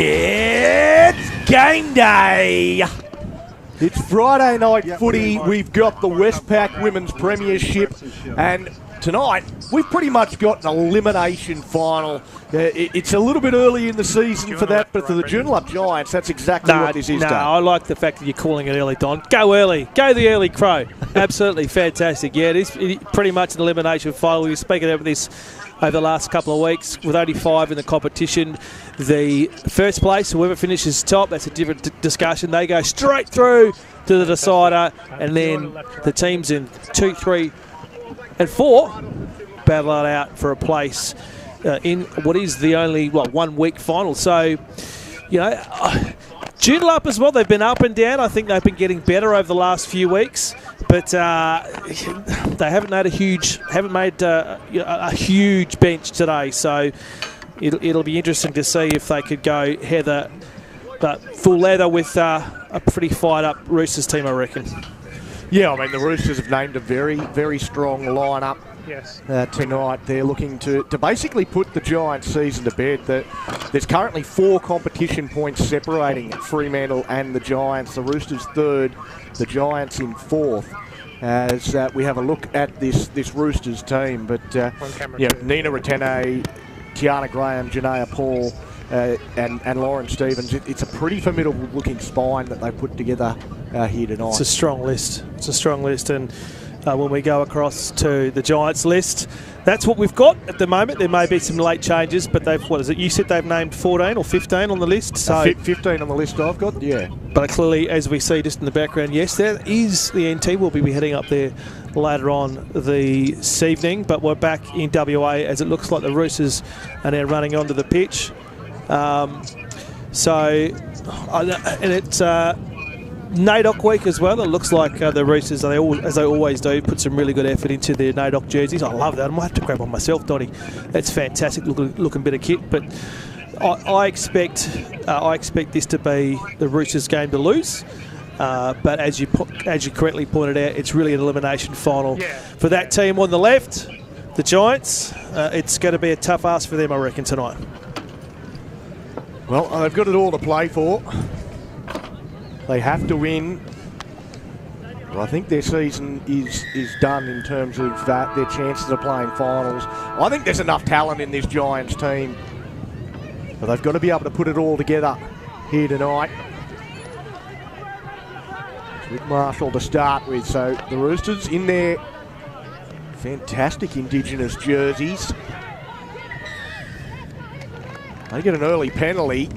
It's game day. It's Friday night footy. We've got the Westpac Women's Premiership, and tonight, we've pretty much got an elimination final. It's a little bit early in the season for that, but for the Joondalup Giants, that's exactly what this is. No, I like the fact that you're calling it early, Don. Go early. Go the early crow. Absolutely fantastic. Yeah, it is pretty much an elimination final. We've spoken about this over the last couple of weeks with only 5 in the competition. The first place, whoever finishes top, that's a different discussion. They go straight through to the decider, and then the teams in 2, 3 and 4 battle it out for a place in what is the only 1 week final. So, you know, Joondalup as well, they've been up and down. I think they've been getting better over the last few weeks, but they haven't made a huge bench today. So it'll be interesting to see if they could go heather, but full leather with a pretty fired up Roosters team, I reckon. Yeah, I mean, the Roosters have named a very, very strong lineup. Yes. Tonight. They're looking to basically put the Giants' season to bed. There's currently 4 competition points separating Fremantle and the Giants. The Roosters 3rd, the Giants in 4th. As we have a look at this Roosters team, but Nina Ratene, Tiana Graham, Janaea Paul, and Lauren Stevens. It's a pretty formidable looking spine that they put together here tonight. It's a strong list. It's a strong list, and when we go across to the Giants list, that's what we've got at the moment. There may be some late changes, but you said they've named 14 or 15 on the list. So 15 on the list I've got, yeah. But clearly, as we see just in the background, yes, that is the NT. We'll be heading up there later on this evening, but we're back in WA as it looks like the Roosters are now running onto the pitch. And it's NAIDOC week as well. It looks like the Roosters, as they always do, put some really good effort into their NAIDOC jerseys. I love that. I might have to grab one myself, Donny. That's fantastic looking bit of kit. But I expect this to be the Roosters' game to lose. But as you correctly pointed out, it's really an elimination final for that team on the left, the Giants. It's going to be a tough ask for them, I reckon, tonight. Well, they've got it all to play for. They have to win. Well, I think their season is done in terms of their chances of playing finals. I think there's enough talent in this Giants team, but they've got to be able to put it all together here tonight. With Marshall to start with, so the Roosters in their fantastic Indigenous jerseys. They get an early penalty.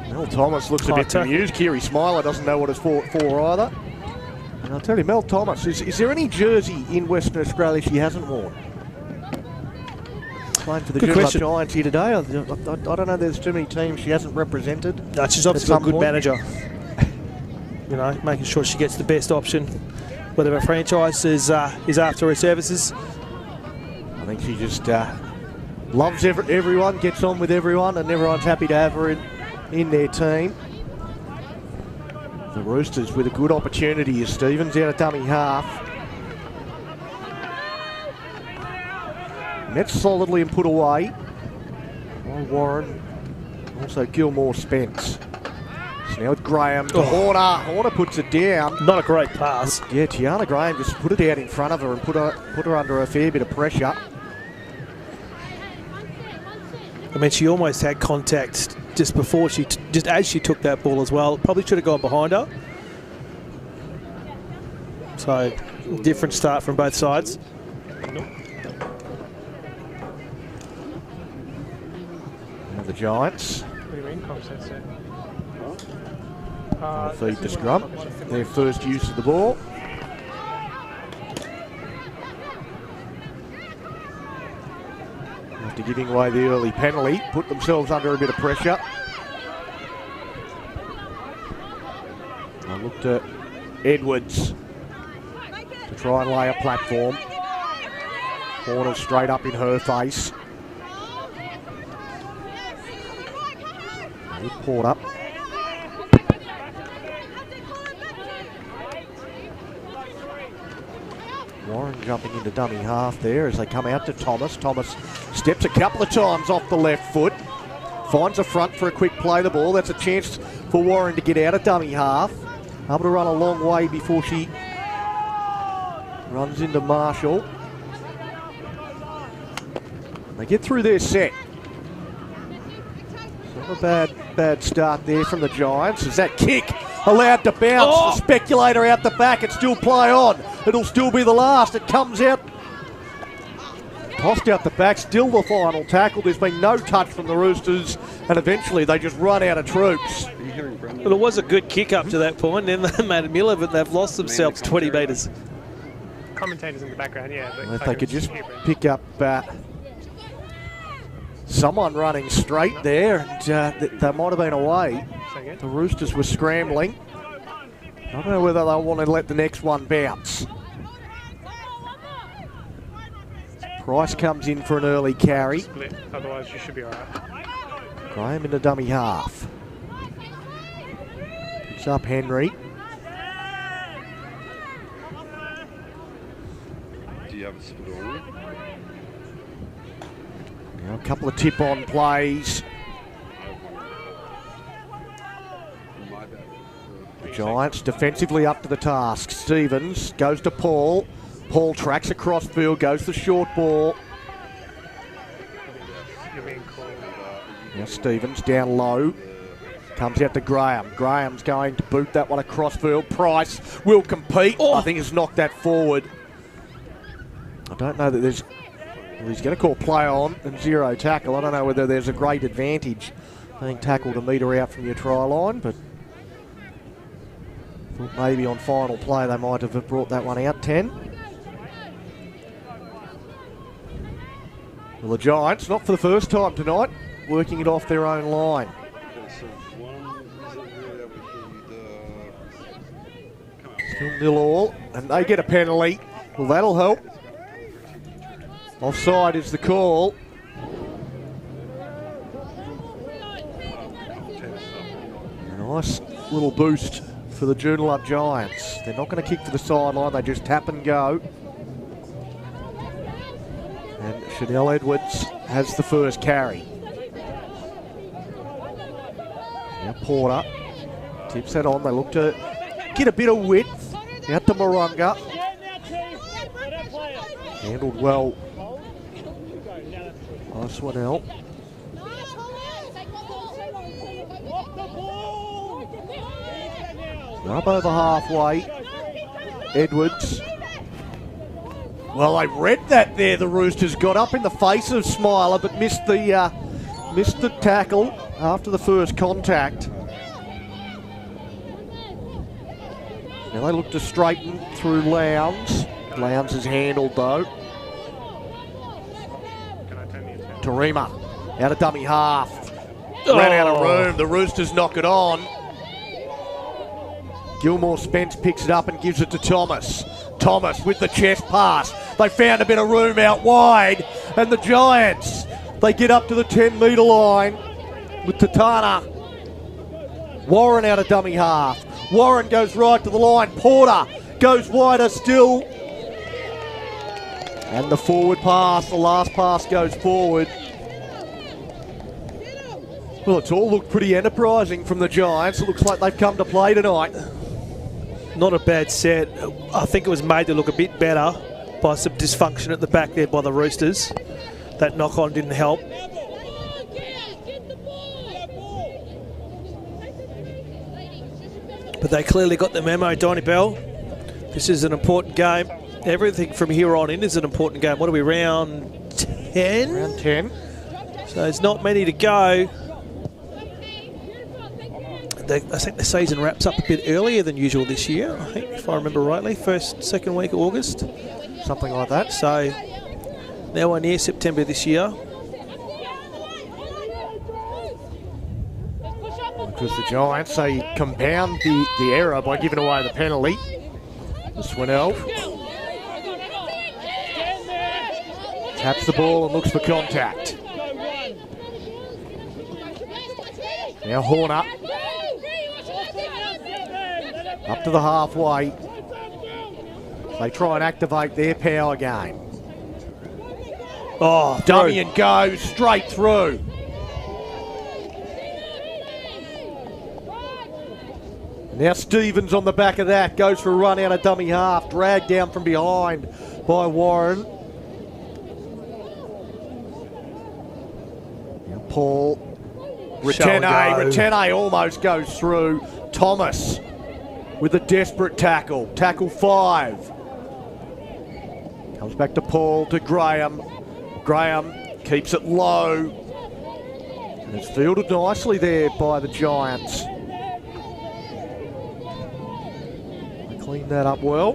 Mel Thomas looks a bit confused. Kiri Smiler doesn't know what it's for either. And I'll tell you, Mel Thomas, is there any jersey in Western Australia she hasn't worn? Playing for the Joondalup Giants here today. I don't know, there's too many teams she hasn't represented. No, she's obviously a good manager. You know, making sure she gets the best option, whatever franchise is after her services. I think she just loves everyone, gets on with everyone, and everyone's happy to have her in their team. The Roosters with a good opportunity as Stevens out of dummy half. Met solidly and put away. Warren, also Gilmore Spence. So now with Graham to Horner. Horner puts it down. Not a great pass. Yeah, Tiana Graham just put it out in front of her and put her under a fair bit of pressure. I mean, she almost had contact just before just as she took that ball as well. Probably should have gone behind her. So, different start from both sides. Now the Giants. What do you mean, contact? Feed the scrum. Their first use of the ball. After giving away the early penalty, put themselves under a bit of pressure. I looked at Edwards to try and lay a platform. Corner straight up in her face. Good port up. Warren jumping into dummy half there as they come out to Thomas. Thomas steps a couple of times off the left foot. Finds a front for a quick play the ball. That's a chance for Warren to get out of dummy half. Able to run a long way before she Runs into Marshall. They get through their set. Not a bad start there from the Giants. Is that kick allowed to bounce? Oh. The speculator out the back. It still play on. It'll still be the last. It comes out. Tossed out the back. Still the final tackle. There's been no touch from the Roosters. And eventually they just run out of troops. Well, it was a good kick up to that point. Then they made a mill of it. They've lost themselves 20 metres. Commentators in the background, yeah. Well, if they could just pick up someone running straight there, and they might have been away. The Roosters were scrambling. I don't know whether they'll want to let the next one bounce. Price comes in for an early carry. Split, otherwise you should be all right. Graham in the dummy half. Picks up Henry. Do you have a split on? Now a couple of tip-on plays. The Giants defensively up to the task. Stevens goes to Paul. Paul tracks across field, goes the short ball. You're being called. Now Stevens down low. Comes out to Graham. Graham's going to boot that one across field. Price will compete. Oh. I think he's knocked that forward. I don't know that there's... Well, he's going to call play on and zero tackle. I don't know whether there's a great advantage being tackled a metre out from your try line, but thought maybe on final play they might have brought that one out. 10. Well, the Giants, not for the first time tonight, working it off their own line. Still 0-0, and they get a penalty. Well, that'll help. Offside is the call. Nice little boost for the Joondalup Giants. They're not going to kick for the sideline, they just tap and go. And Chanel Edwards has the first carry. Now Porter tips that on. They look to get a bit of width out to Moronga. Handled well. Nice one out. Up over halfway. Edwards. Well, they read that there. The Roosters got up in the face of Smiler, but missed the tackle after the first contact. Now they look to straighten through Lowndes. Lowndes is handled though. Tarima out of dummy half. Ran out of room. The Roosters knock it on. Gilmore Spence picks it up and gives it to Thomas. Thomas with the chest pass. They found a bit of room out wide. And the Giants, they get up to the 10-metre line with Tatana. Warren out of dummy half. Warren goes right to the line. Porter goes wider still. And the forward pass, the last pass goes forward. Well, it's all looked pretty enterprising from the Giants. It looks like they've come to play tonight. Not a bad set. I think it was made to look a bit better by some dysfunction at the back there by the Roosters. That knock-on didn't help. But they clearly got the memo, Donny Bell. This is an important game. Everything from here on in is an important game. What are we, round 10? Round 10. So there's not many to go. I think the season wraps up a bit earlier than usual this year, I think, if I remember rightly. Second week of August. Something like that. So now we're near September this year. Because the Giants, they compound the error by giving away the penalty. The Swinnell taps the ball and looks for contact. Now Horner up to the halfway. They try and activate their power game. Oh, dummy and goes straight through. Now Stevens on the back of that, goes for a run out of dummy half, dragged down from behind by Warren. Now Paul, Retene almost goes through. Thomas with a desperate tackle, tackle 5. Comes back to Paul, to Graham. Graham keeps it low. And it's fielded nicely there by the Giants. They cleaned that up well.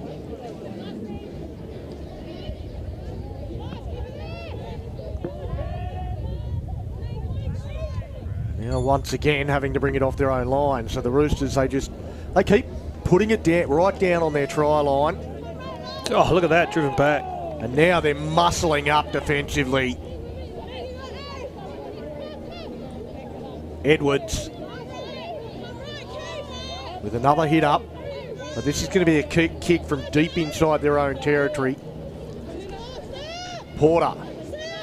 Now once again having to bring it off their own line. So the Roosters, they keep putting it down, right down on their try line. Oh, look at that, driven back. And now they're muscling up defensively. Edwards with another hit up. But this is going to be a kick from deep inside their own territory. Porter.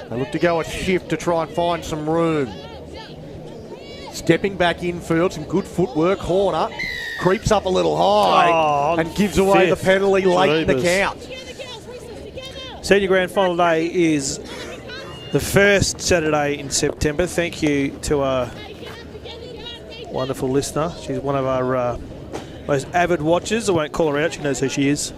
They look to go a shift to try and find some room. Stepping back infield, some good footwork. Horner creeps up a little high and gives away the penalty late in the count. Senior Grand Final Day is the first Saturday in September. Thank you to our wonderful listener. She's one of our most avid watchers. I won't call her out, she knows who she is.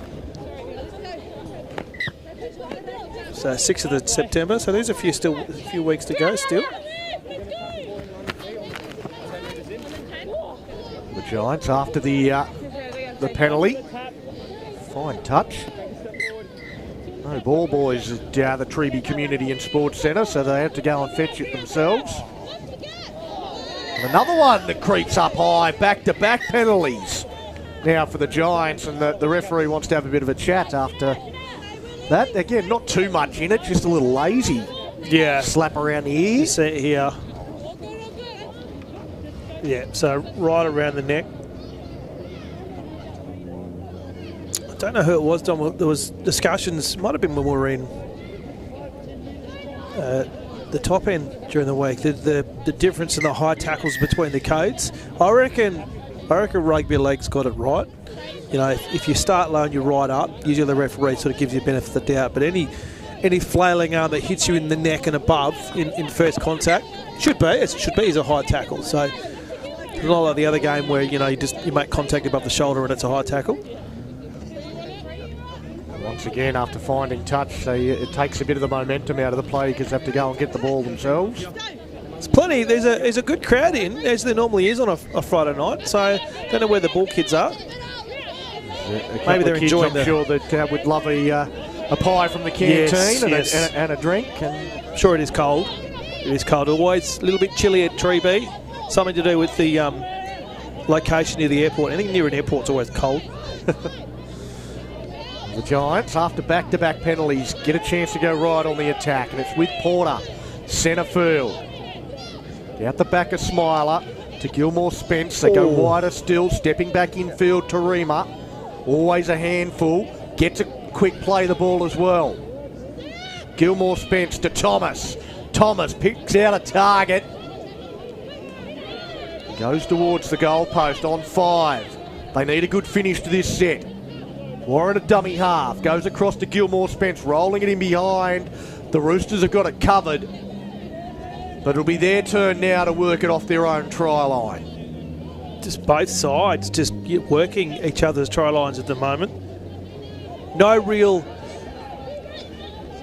So 6th of September, so there's a few weeks to go still. The Giants after the penalty. Fine touch. No ball boys at the Treeby Community and Sports Centre, so they have to go and fetch it themselves. And another one that creeps up high, back-to-back penalties now for the Giants, and the referee wants to have a bit of a chat after that. Again, not too much in it, just a little lazy. Yeah. Slap around the ear. You see it here. Yeah, so right around the neck. I don't know who it was, Dom. There was discussions, might have been when we were in the top end during the week, the difference in the high tackles between the codes. I reckon rugby league's got it right. You know, if you start low and you ride up, usually the referee sort of gives you a benefit of the doubt. But any flailing arm that hits you in the neck and above in first contact should be is a high tackle. So it's not like the other game where you make contact above the shoulder and it's a high tackle. Once again, after finding touch, it takes a bit of the momentum out of the play because they have to go and get the ball themselves. There's plenty. There's a good crowd in, as there normally is on a Friday night. So I don't know where the ball kids are. Maybe they're enjoying I'm sure that would love a pie from the canteen and a drink. And I'm sure it is cold. It is cold. Always a little bit chilly at Treeby. Something to do with the location near the airport. Anything near an airport's always cold. The Giants, after back-to-back penalties, get a chance to go right on the attack, and it's with Porter, centre field. Out the back of Smiler to Gilmore Spence. They go wider still, stepping back infield to Rima. Always a handful. Gets a quick play the ball as well. Gilmore Spence to Thomas. Thomas picks out a target. Goes towards the goalpost on 5. They need a good finish to this set. Warren a dummy half. Goes across to Gilmore Spence, rolling it in behind. The Roosters have got it covered. But it'll be their turn now to work it off their own try line. Just both sides just working each other's try lines at the moment. No real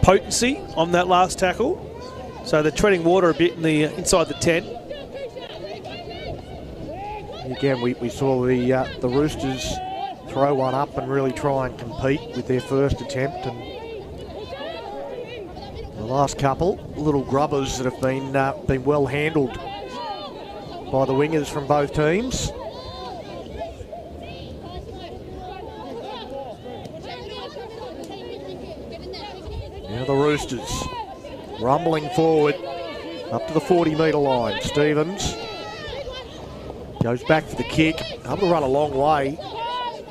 potency on that last tackle. So they're treading water a bit inside the 10. Again, we saw the Roosters throw one up and really try and compete with their first attempt, and the last couple little grubbers that have been well handled by the wingers from both teams. Now the Roosters rumbling forward up to the 40-metre line. Stevens goes back for the kick, able to run a long way.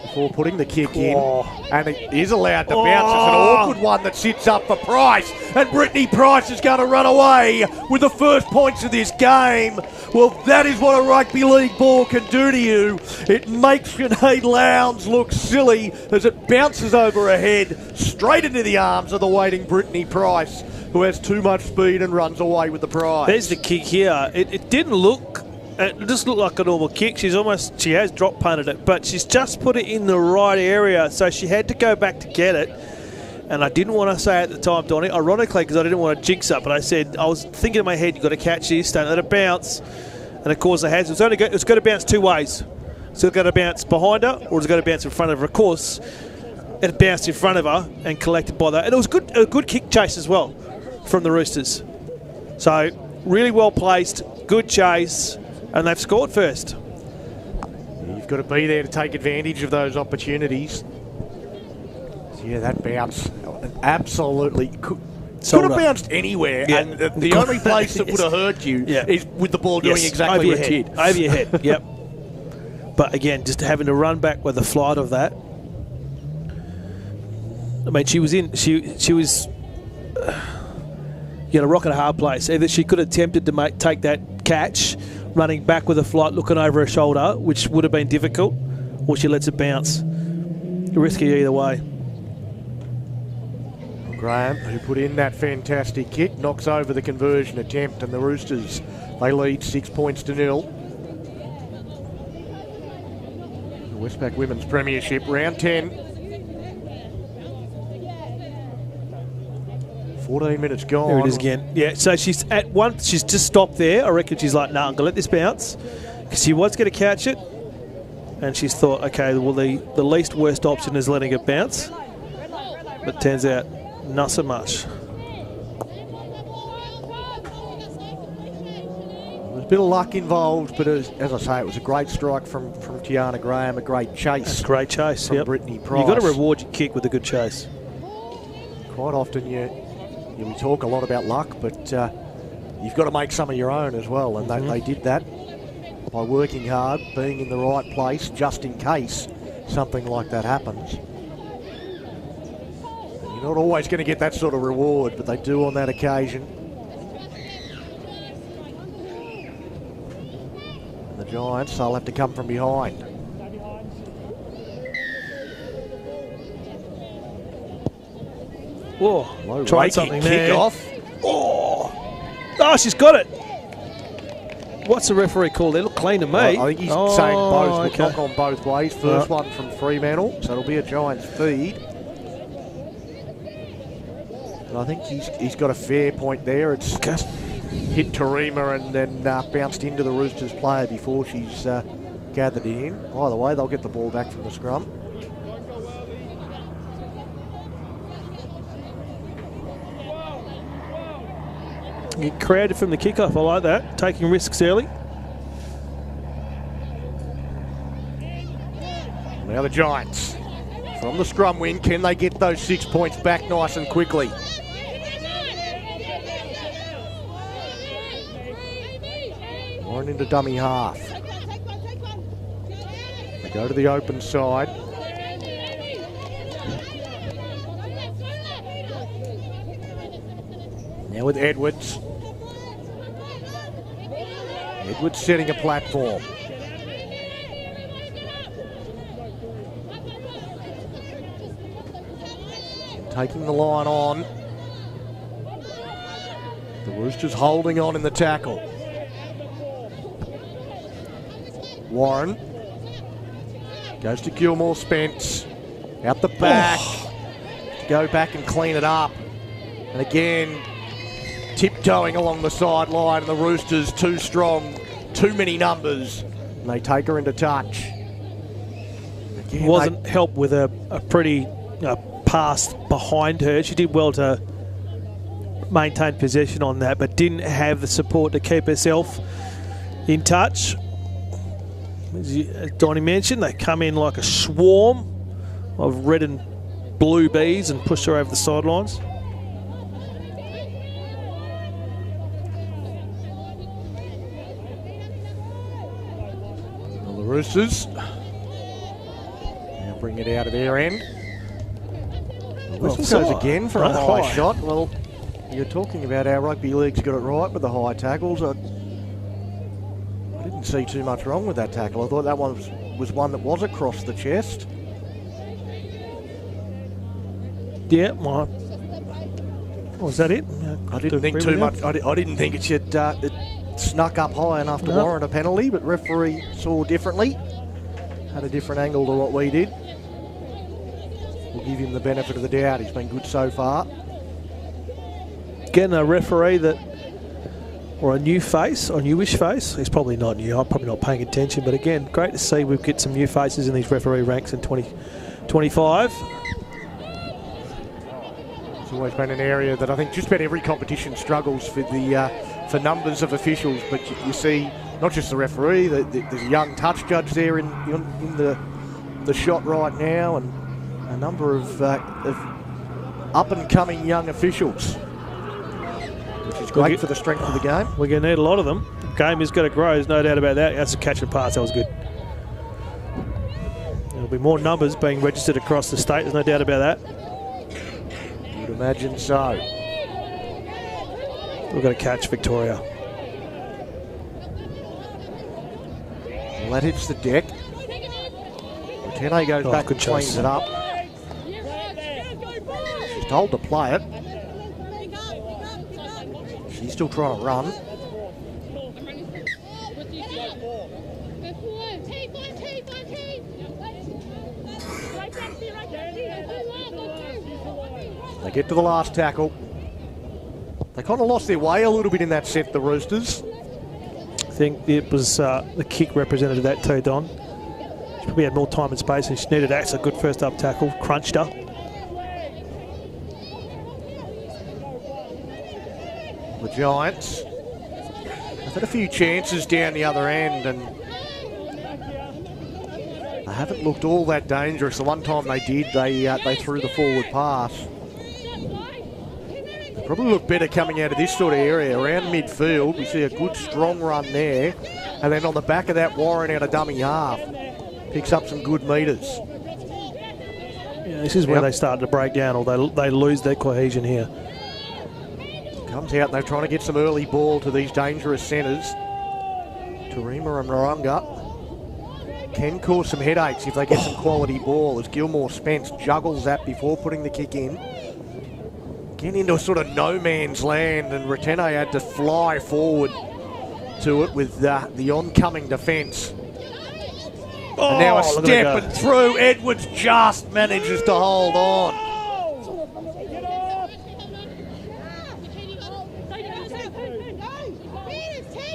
before putting the kick in. Oh. And it is allowed to bounce. It's an awkward one that sits up for Price. And Brittany Price is going to run away with the first points of this game. Well, that is what a rugby league ball can do to you. It makes Sinead Lowndes look silly as it bounces over her head straight into the arms of the waiting Brittany Price, who has too much speed and runs away with the prize. There's the kick here. It didn't look... It just looked like a normal kick. She has drop punted it, but she's just put it in the right area, so she had to go back to get it. And I didn't want to say at the time, Donnie, ironically, because I didn't want to jinx up, but I said, I was thinking in my head, you've got to catch this, don't let it bounce. And of course it has. It's got to bounce two ways. So it's got to bounce behind her, or it's got to bounce in front of her. Of course, it bounced in front of her and collected by that. And it was a good kick chase as well from the Roosters. So really well placed, good chase. And they've scored first. You've got to be there to take advantage of those opportunities. Yeah, that bounce absolutely could have bounced anywhere. Yeah. And the only place that would have hurt you is with the ball doing exactly what it did. Over your head, yep. But again, just having to run back with the flight of that. I mean, she was you had a rock and a hard place. Either she could have attempted to take that catch, running back with a flight, looking over her shoulder, which would have been difficult, or she lets it bounce. Risky either way. Graham, who put in that fantastic kick, knocks over the conversion attempt, and the Roosters, they lead 6 points to 0. The Westpac Women's Premiership, round 10. 14 minutes gone. There it is again. Yeah, so she's just stopped there. I reckon she's like, nah, I'm going to let this bounce. Because she was going to catch it. And she's thought, okay, well, the least worst option is letting it bounce. But turns out, not so much. There's a bit of luck involved, but as I say, it was a great strike from Tiana Graham, a great chase. A great chase, from Brittany Price. You've got to reward your kick with a good chase. Quite often we talk a lot about luck, but you've got to make some of your own as well, and they did that by working hard, being in the right place, just in case something like that happens. And you're not always going to get that sort of reward, but they do on that occasion. And the Giants, they'll have to come from behind. Whoa, tried something there. Kick-off. Oh, she's got it. What's the referee called? They look clean to me. I think he's saying both. Okay. Knock on both ways. First one from Fremantle, so it'll be a Giants feed. And I think he's got a fair point there. It's hit Tarima and then bounced into the Roosters player before she's gathered it in. Either way, they'll get the ball back from the scrum. Get creative from the kickoff. I like that. Taking risks early. Now the Giants from the scrum win. Can they get those 6 points back nice and quickly? Warren into dummy half. They go to the open side. Now with Edwards. Edwards setting a platform. Taking the line on. The Roosters holding on in the tackle. Warren. Goes to Gilmore Spence. Out the back. Go back and clean it up. And again, tiptoeing along the sideline, and the Roosters too strong, too many numbers, and they take her into touch. Again, wasn't helped with a pretty pass behind her. She did well to maintain possession on that, but didn't have the support to keep herself in touch. As Donnie mentioned, they come in like a swarm of red and blue bees and push her over the sidelines. Roosters. Now bring it out of their end. The whistle Offside. goes again for a Right, high high. shot. Well, you're talking about our rugby league's got it right with the high tackles. I didn't see too much wrong with that tackle. I thought that one was one that was across the chest. Yeah, well, was that it? I didn't think too much. I didn't think it should. It snuck up high enough to warrant a penalty, but referee saw differently. Had a different angle to what we did. We'll give him the benefit of the doubt. He's been good so far. Getting a referee that, or a new face, or newish face. He's probably not new. I'm probably not paying attention, but again, great to see we've got some new faces in these referee ranks in 2025. It's always been an area that I think just about every competition struggles for the for numbers of officials. But you see, not just the referee. There's a young touch judge there in the shot right now, and a number of up and coming young officials, which is great for the strength of the game. We're going to need a lot of them. The game is going to grow. There's no doubt about that. That's a catch and pass. That was good. There'll be more numbers being registered across the state. There's no doubt about that. You'd imagine so. We've got to catch Victoria. Well, that hits the deck. Tene goes back and cleans it up. She's told to play it. She's still trying to run. They get to the last tackle. They kind of lost their way a little bit in that set, the Roosters. I think it was the kick represented that too, Don. She probably had more time and space, and she needed actually a good first up tackle. Crunched her. The Giants have had a few chances down the other end, and they haven't looked all that dangerous. The one time they did, they threw the forward pass. They probably look better coming out of this sort of area. Around midfield, we see a good strong run there, and then on the back of that, Warren out of dummy half. Picks up some good metres. Yeah, this is where they start to break down, or they lose their cohesion here. Comes out and they're trying to get some early ball to these dangerous centres. Tarima and Narunga can cause some headaches if they get some quality ball, as Gilmore Spence juggles that before putting the kick in. Getting into a sort of no man's land, and Retene had to fly forward to it with the oncoming defence. And now a step and through. Edwards just manages to hold on.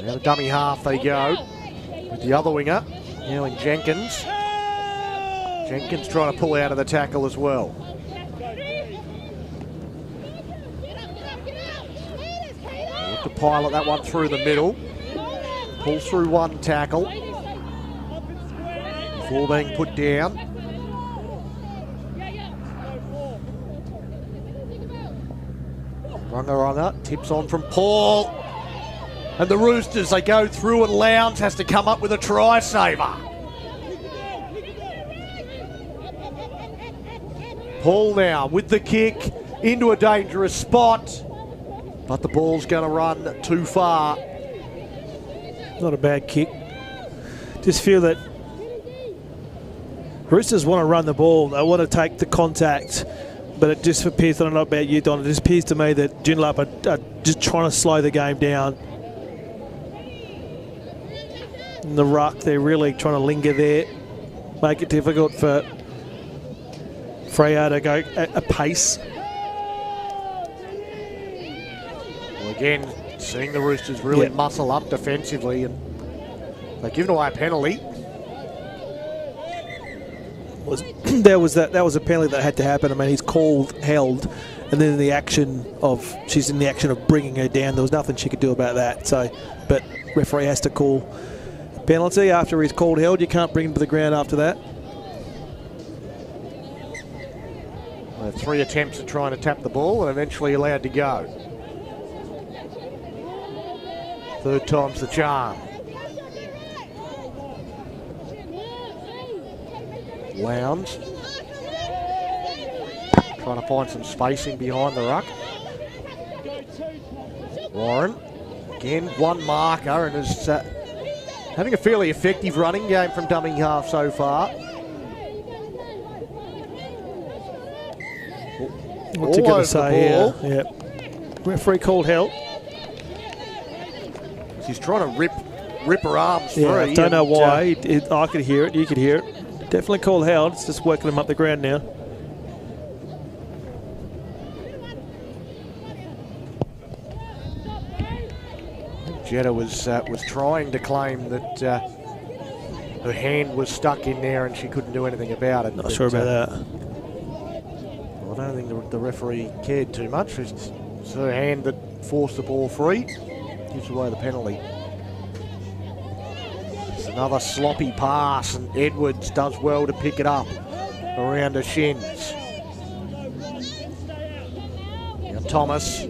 Now the dummy half they go with the other winger, now in Jenkins. Jenkins trying to pull out of the tackle as well. Look to pilot that one through the middle. Pull through one tackle before being put down. Runga tips on from Paul. And the Roosters, they go through, and Lowndes has to come up with a try saver. Paul now with the kick into a dangerous spot, but the ball's going to run too far. Not a bad kick. Just feel that Roosters want to run the ball. They want to take the contact, but it just appears, I don't know about you, Don, it just appears to me that Joondalup are just trying to slow the game down. In the ruck, they're really trying to linger there, make it difficult for Freo to go at a pace. Well, again, seeing the Roosters really muscle up defensively, and they've given away a penalty. That was a penalty that had to happen. I mean, he's held, and then she's in the action of bringing her down. There was nothing she could do about that. So, but referee has to call penalty after he's called held. You can't bring him to the ground after that. 3 attempts at trying to tap the ball and eventually allowed to go. Third time's the charm. Lowndes Trying to find some spacing behind the ruck. Warren, again, one marker and is having a fairly effective running game from dummy half so far. What's he going to say here? Yep. Referee called held. She's trying to rip her arms free. I don't know why. I could hear it. You could hear it. Definitely called held. It's just working him up the ground now. Jetta was trying to claim that her hand was stuck in there and she couldn't do anything about it. Not sure about that. Well, I don't think the referee cared too much. It's her hand that forced the ball free. Gives away the penalty. It's another sloppy pass and Edwards does well to pick it up around her shins. Now Thomas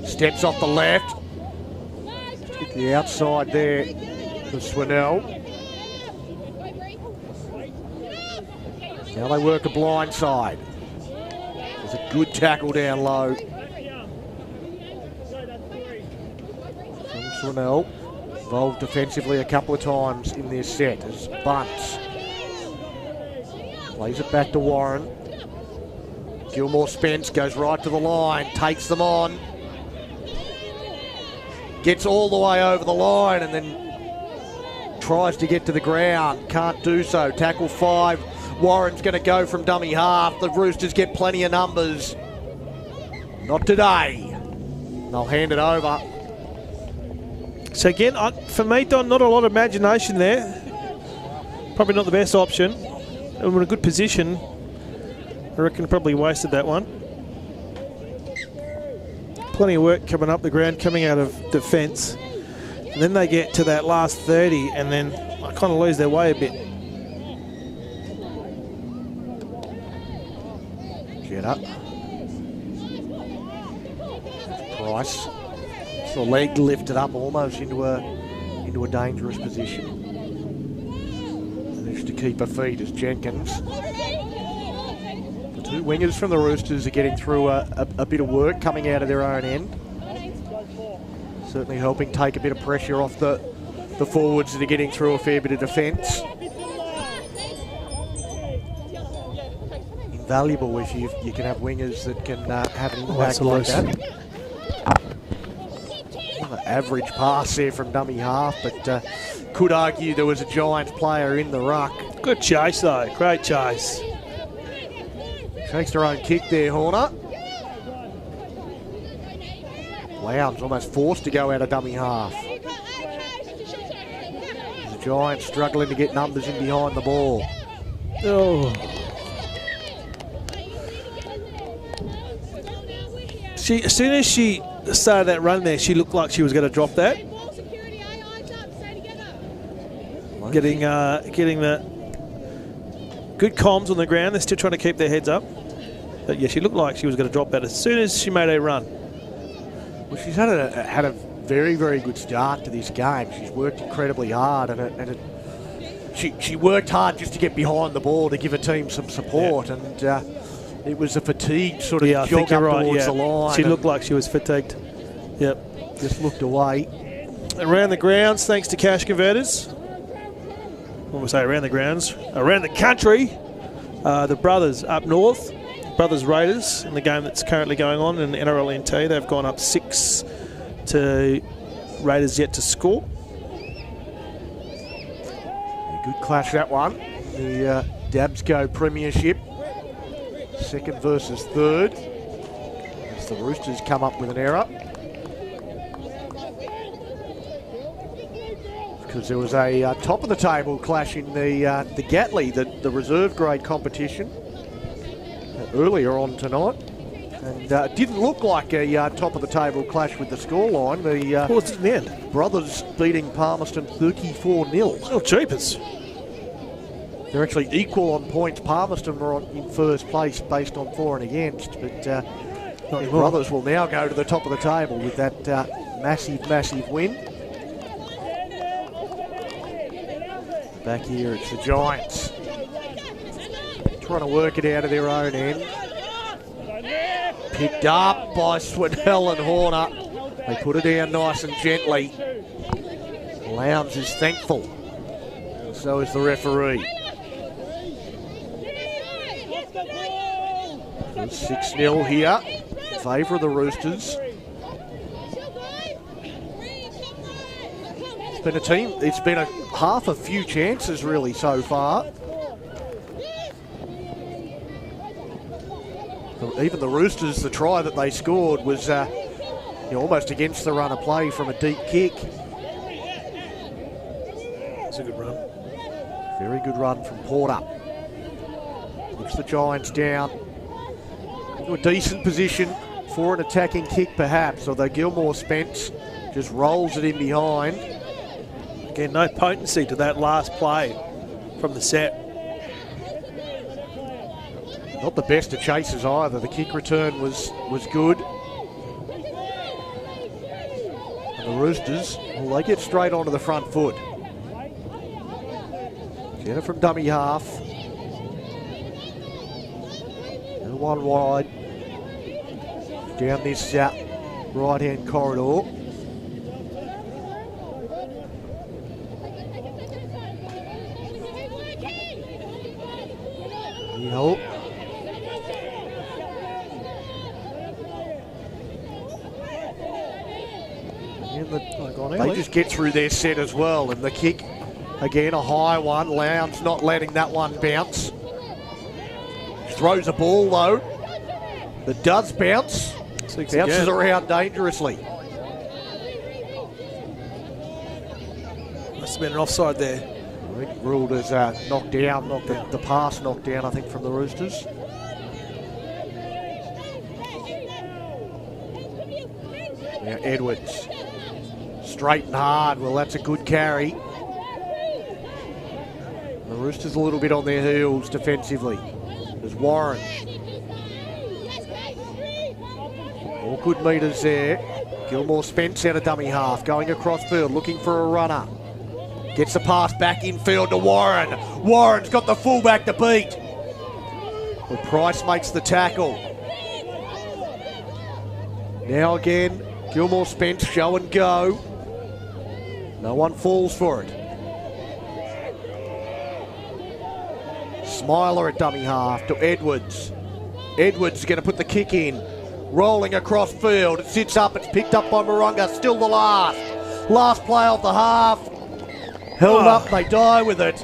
steps off the left. Get the outside there for Swinell. Now they work a blind side. There's a good tackle down low from Swinell. Involved defensively a couple of times in this set as Bunce plays it back to Warren. Gilmore Spence goes right to the line, takes them on. Gets all the way over the line and then tries to get to the ground. Can't do so. Tackle 5. Warren's going to go from dummy half. The Roosters get plenty of numbers. Not today. They'll hand it over. So again, for me, Don, not a lot of imagination there. Probably not the best option. And we're in a good position. I reckon probably wasted that one. Plenty of work coming up the ground, coming out of defence. And then they get to that last 30 and then I kind of lose their way a bit. Jetta. Price. The leg lifted up almost into a dangerous position. Managed to keep her feet as Jenkins. The two wingers from the Roosters are getting through a bit of work coming out of their own end. Certainly helping take a bit of pressure off the forwards that are getting through a fair bit of defence. Invaluable if you can have wingers that can have an impact like that. Average pass there from dummy half, but could argue there was a Giants player in the ruck. Good chase though, great chase. Takes their own kick there, Horner. Lowndes almost forced to go out of dummy half. The Giants struggling to get numbers in behind the ball. Oh. As soon as she started that run there, she looked like she was going to drop that. Getting the good comms on the ground. They're still trying to keep their heads up. But yeah, she looked like she was going to drop that as soon as she made a run. Well, she's had a very, very good start to this game. She's worked incredibly hard, and she worked hard just to get behind the ball to give her team some support. Yeah. And it was a fatigued sort of jog up towards the line. She looked like she was fatigued. Yep. Just looked away. Around the grounds, thanks to Cash Converters. When we say around the grounds, around the country, the brothers up north, Brothers Raiders, in the game that's currently going on in NRLNT, they've gone up 6 to Raiders yet to score. A good clash, that one. The DABSCO Premiership. Second versus third. As the Roosters come up with an error. Because there was a top of the table clash in the Gatley, the reserve grade competition, earlier on tonight. And it didn't look like a top of the table clash with the scoreline. What was it in the end? Brothers beating Palmerston 34-0. Oh, jeepers. They're actually equal on points. Palmerston were in first place based on for and against, but the Brothers will now go to the top of the table with that massive, massive win. Back here, it's the Giants trying to work it out of their own end. Picked up by Swindell and Horner. They put it down nice and gently. Lowndes is thankful. And so is the referee. It's 6-0 here in favour of the Roosters. It's been half a few chances really so far. Even the Roosters, the try that they scored was almost against the run of play from a deep kick. It's a good run. Very good run from Porter. Puts the Giants down to a decent position for an attacking kick perhaps, although Gilmore Spence just rolls it in behind. Again, no potency to that last play from the set. Not the best of chases either. The kick return was good. And the Roosters, well, they get straight onto the front foot. Jenner from dummy half. And one wide. Down this right-hand corridor. Yep. They just get through their set as well, and the kick, again, a high one. Lowndes not letting that one bounce. Throws a ball, though, that does bounce. Bounces around dangerously. Must have been an offside there. I think ruled as knocked down, the pass knocked down, I think, from the Roosters. Now Edwards. Straight and hard. Well, that's a good carry. The Roosters a little bit on their heels defensively. There's Warren. All good metres there. Gilmore Spence out of dummy half, going across field, looking for a runner. Gets the pass back infield to Warren. Warren's got the fullback to beat. Well, Price makes the tackle. Now again, Gilmore Spence show and go. No one falls for it. Smiler at dummy half to Edwards. Edwards is going to put the kick in. Rolling across field. It sits up. It's picked up by Moronga. Still the last play of the half. Held up. They die with it.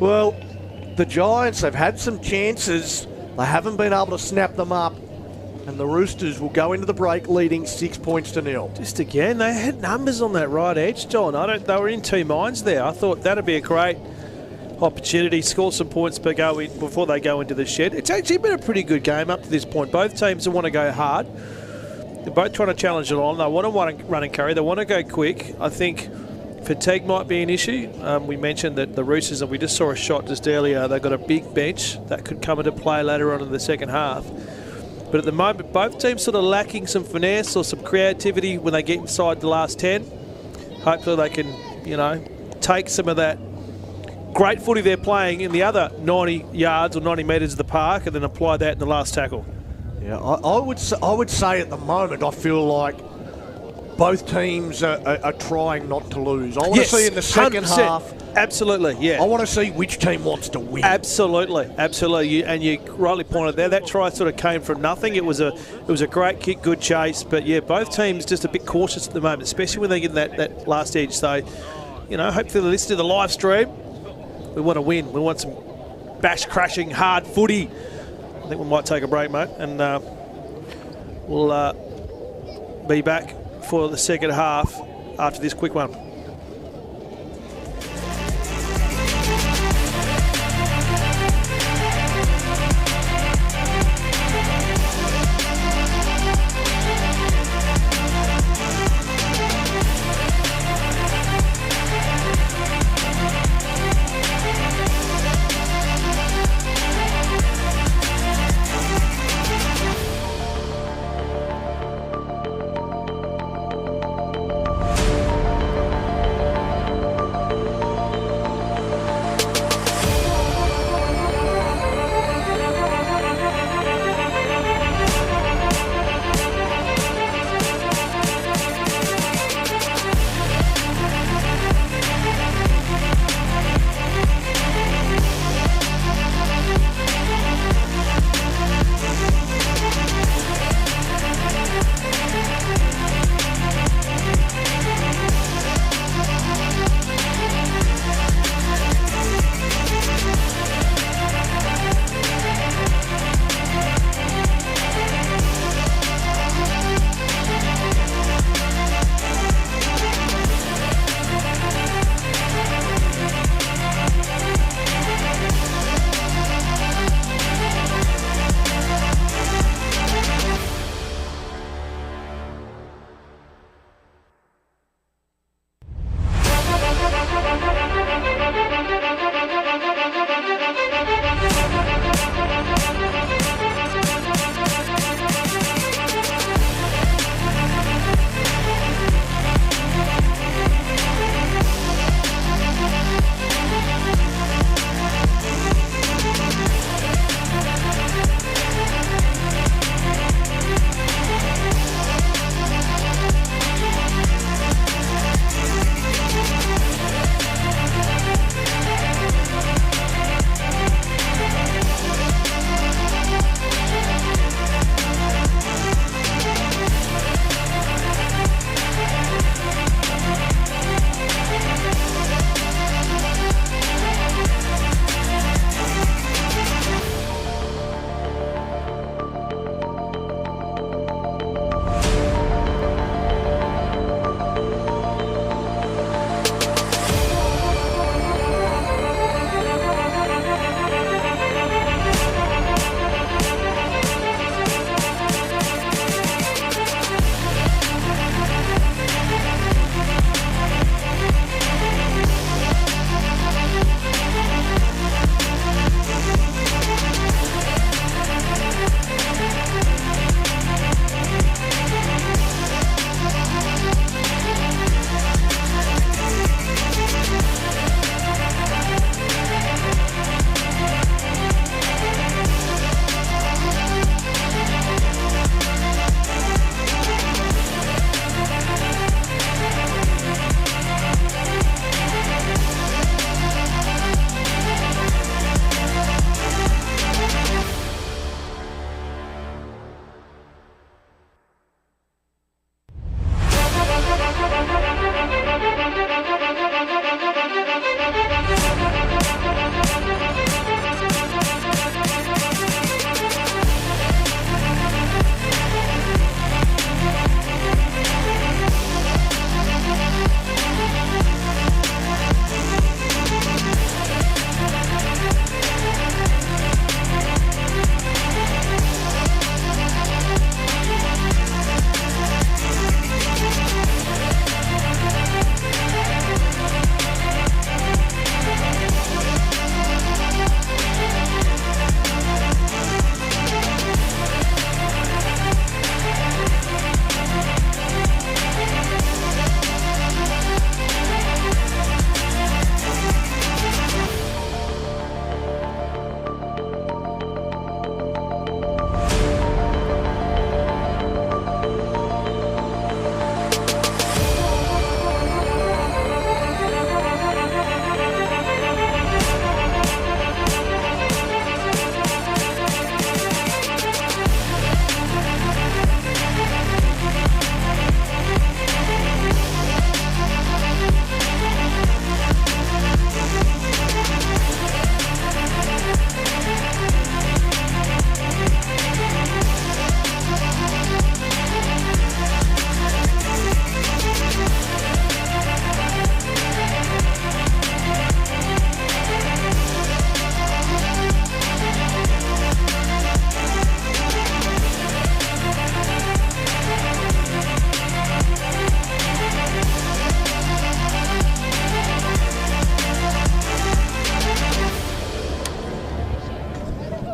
Well, the Giants have had some chances. They haven't been able to snap them up. And the Roosters will go into the break leading 6 points to 0. Just again, they had numbers on that right edge, John. They were in two minds there. I thought that'd be a great opportunity, score some points before they go into the shed. It's actually been a pretty good game up to this point. Both teams want to go hard. They're both trying to challenge it on. They want to run and carry. They want to go quick. I think fatigue might be an issue. We mentioned that the Roosters, and we just saw a shot just earlier, they've got a big bench that could come into play later on in the second half. But at the moment, both teams sort of lacking some finesse or some creativity when they get inside the last 10. Hopefully they can, take some of that great footy they're playing in the other 90 yards or 90 metres of the park and then apply that in the last tackle. Yeah, I would say at the moment I feel like both teams are trying not to lose. I want to see in the second 100%. half. Absolutely, yeah. I want to see which team wants to win. Absolutely. And you rightly pointed there, that try sort of came from nothing. It was a great kick, good chase, but yeah, both teams just a bit cautious at the moment, especially when they get that last edge. So, hopefully they listen to the live stream. We want to win. We want some bash-crashing, hard footy. I think we might take a break, mate, and we'll be back for the second half after this quick one.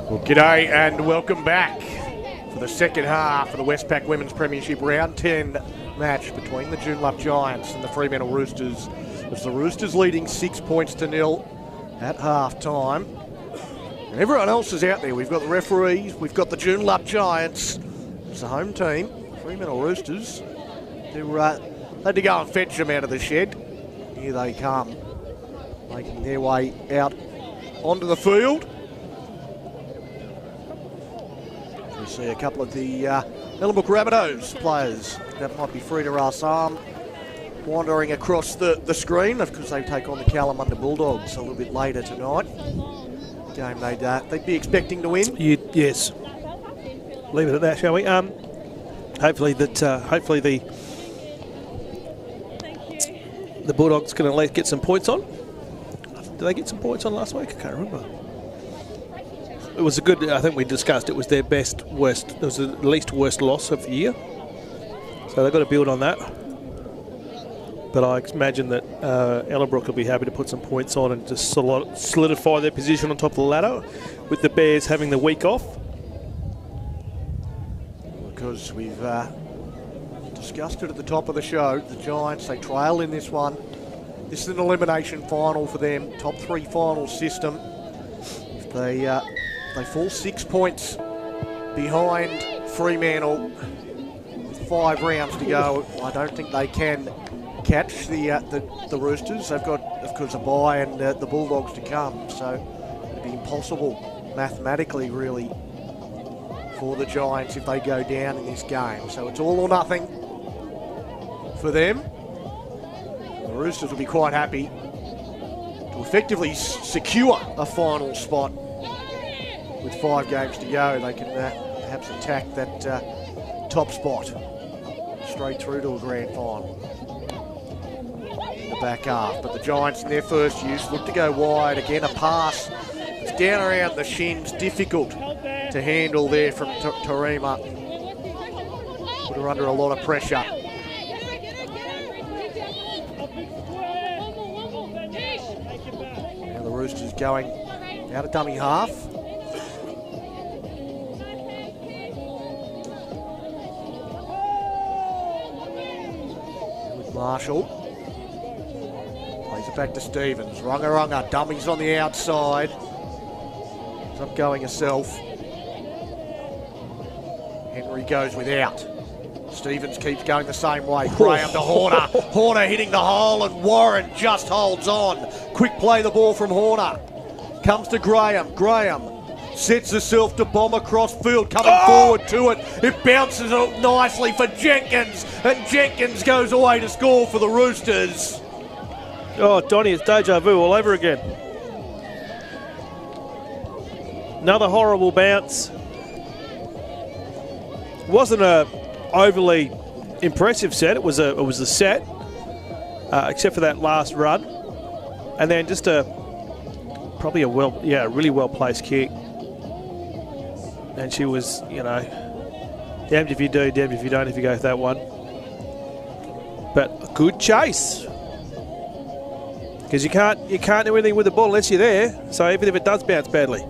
Well, g'day and welcome back for the second half of the Westpac Women's Premiership Round 10 match between the Joondalup Giants and the Fremantle Roosters. It's the Roosters leading 6 points to nil at half time. And everyone else is out there. We've got the referees, we've got the Joondalup Giants. It's the home team, Fremantle Roosters, who had to go and fetch them out of the shed. Here they come, making their way out onto the field. We see a couple of the Ellenbrook Rabbitohs players. That might be Frida Rassam wandering across the screen because they take on the Kalamunda Bulldogs a little bit later tonight. Game they'd be expecting to win. Yes. Leave it at that, shall we? Hopefully the Bulldogs can at least get some points on. Did they get some points on last week? I can't remember. It was a good, I think we discussed it was their best, worst, it was the least worst loss of the year. So they've got to build on that. But I imagine that Ellenbrook will be happy to put some points on and just solidify their position on top of the ladder, with the Bears having the week off. Because we've discussed it at the top of the show, the Giants, they trail in this one. This is an elimination final for them, top 3 final system. If they fall 6 points behind Fremantle with 5 rounds to go, I don't think they can catch the Roosters. They've got, of course, a bye and the Bulldogs to come, so it'd be impossible mathematically, really, for the Giants if they go down in this game. So it's all or nothing for them. The Roosters will be quite happy to effectively secure a final spot. With 5 games to go, they can perhaps attack that top spot straight through to a grand final in the back half. But the Giants in their first use look to go wide. Again, a pass. It's down around the shins, difficult to handle there from Tarima. Put her under a lot of pressure. Now the Roosters going out of dummy half. Marshall plays it back to Stevens. Runga, dummies on the outside. He's up going herself. Henry goes without. Stevens keeps going the same way. Graham to Horner. Horner hitting the hole and Warren just holds on. Quick play the ball from Horner. Comes to Graham. Graham sets herself to bomb across field, coming forward to it. It bounces up nicely for Jenkins, and Jenkins goes away to score for the Roosters. Oh, Donnie, it's deja vu all over again. Another horrible bounce. Wasn't a overly impressive set. It was a set, except for that last run, and then just probably a really well placed kick. And she was, damned if you do, damned if you don't if you go with that one. But a good chase. Because you can't do anything with the ball unless you're there. So even if it does bounce badly.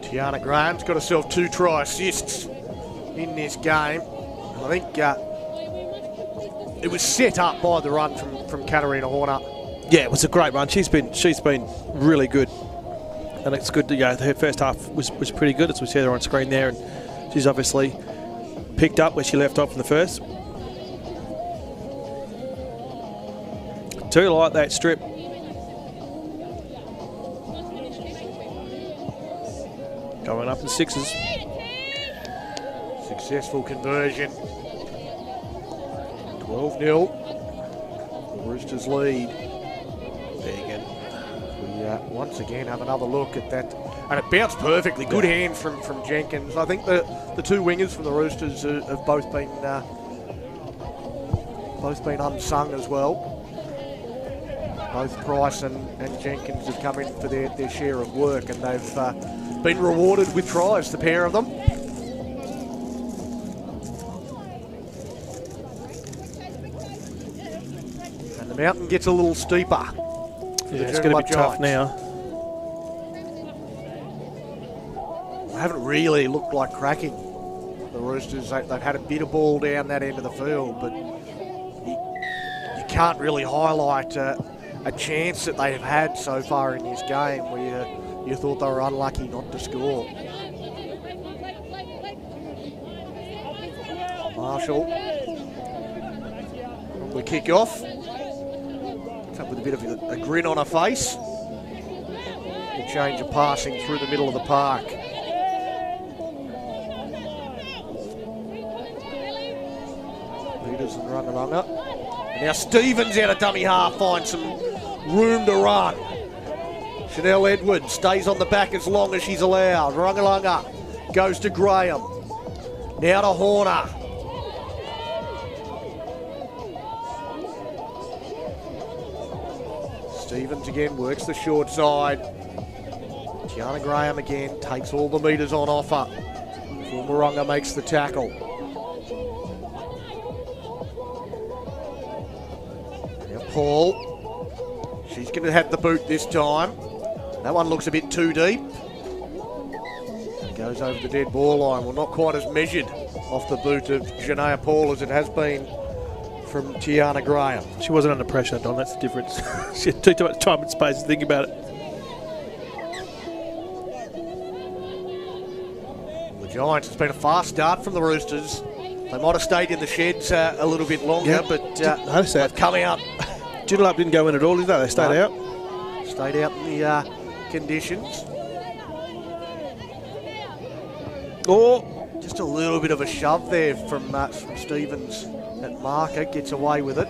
Tiana Graham's got herself 2 try assists in this game. And I think it was set up by the run from Katarina Horner. Yeah, it was a great run. She's been really good. And it's good to her first half was pretty good, as we see her on screen there, and she's obviously picked up where she left off in the first. Do like that strip. Going up in 6s. Successful conversion. 12-0. The Roosters lead. There you go. We once again have another look at that, and it bounced perfectly. Good hand from Jenkins. I think the 2 wingers from the Roosters have both been unsung as well. Both Price and Jenkins have come in for their share of work, and they've been rewarded with tries, the pair of them. And the mountain gets a little steeper. Yeah, it's going to be tough now. haven't really looked like cracking. The Roosters, they've had a bit of ball down that end of the field, but you can't really highlight a chance that they have had so far in this game where you thought they were unlucky not to score. Marshall from the kick-off. Up with a bit of a grin on her face. A change of passing through the middle of the park. Leaders and Rungalunga. And now Stevens out of dummy half finds some room to run. Chanel Edwards stays on the back as long as she's allowed. Rungalunga goes to Graham. Now to Horner. Stevens again works the short side. Tiana Graham again takes all the metres on offer. Fulmarunga makes the tackle. Now Paul. She's going to have the boot this time. That one looks a bit too deep. Goes over the dead ball line. Well, not quite as measured off the boot of Janaea Paul as it has been from Tiana Graham. She wasn't under pressure, Don, that's the difference. She had too much time and space to think about it. The Giants, it's been a fast start from the Roosters. They might have stayed in the sheds a little bit longer, but they've come out. Joondalup didn't go in at all, did they? They stayed out. Stayed out in the conditions. Just a little bit of a shove there from Stevens. That marker gets away with it.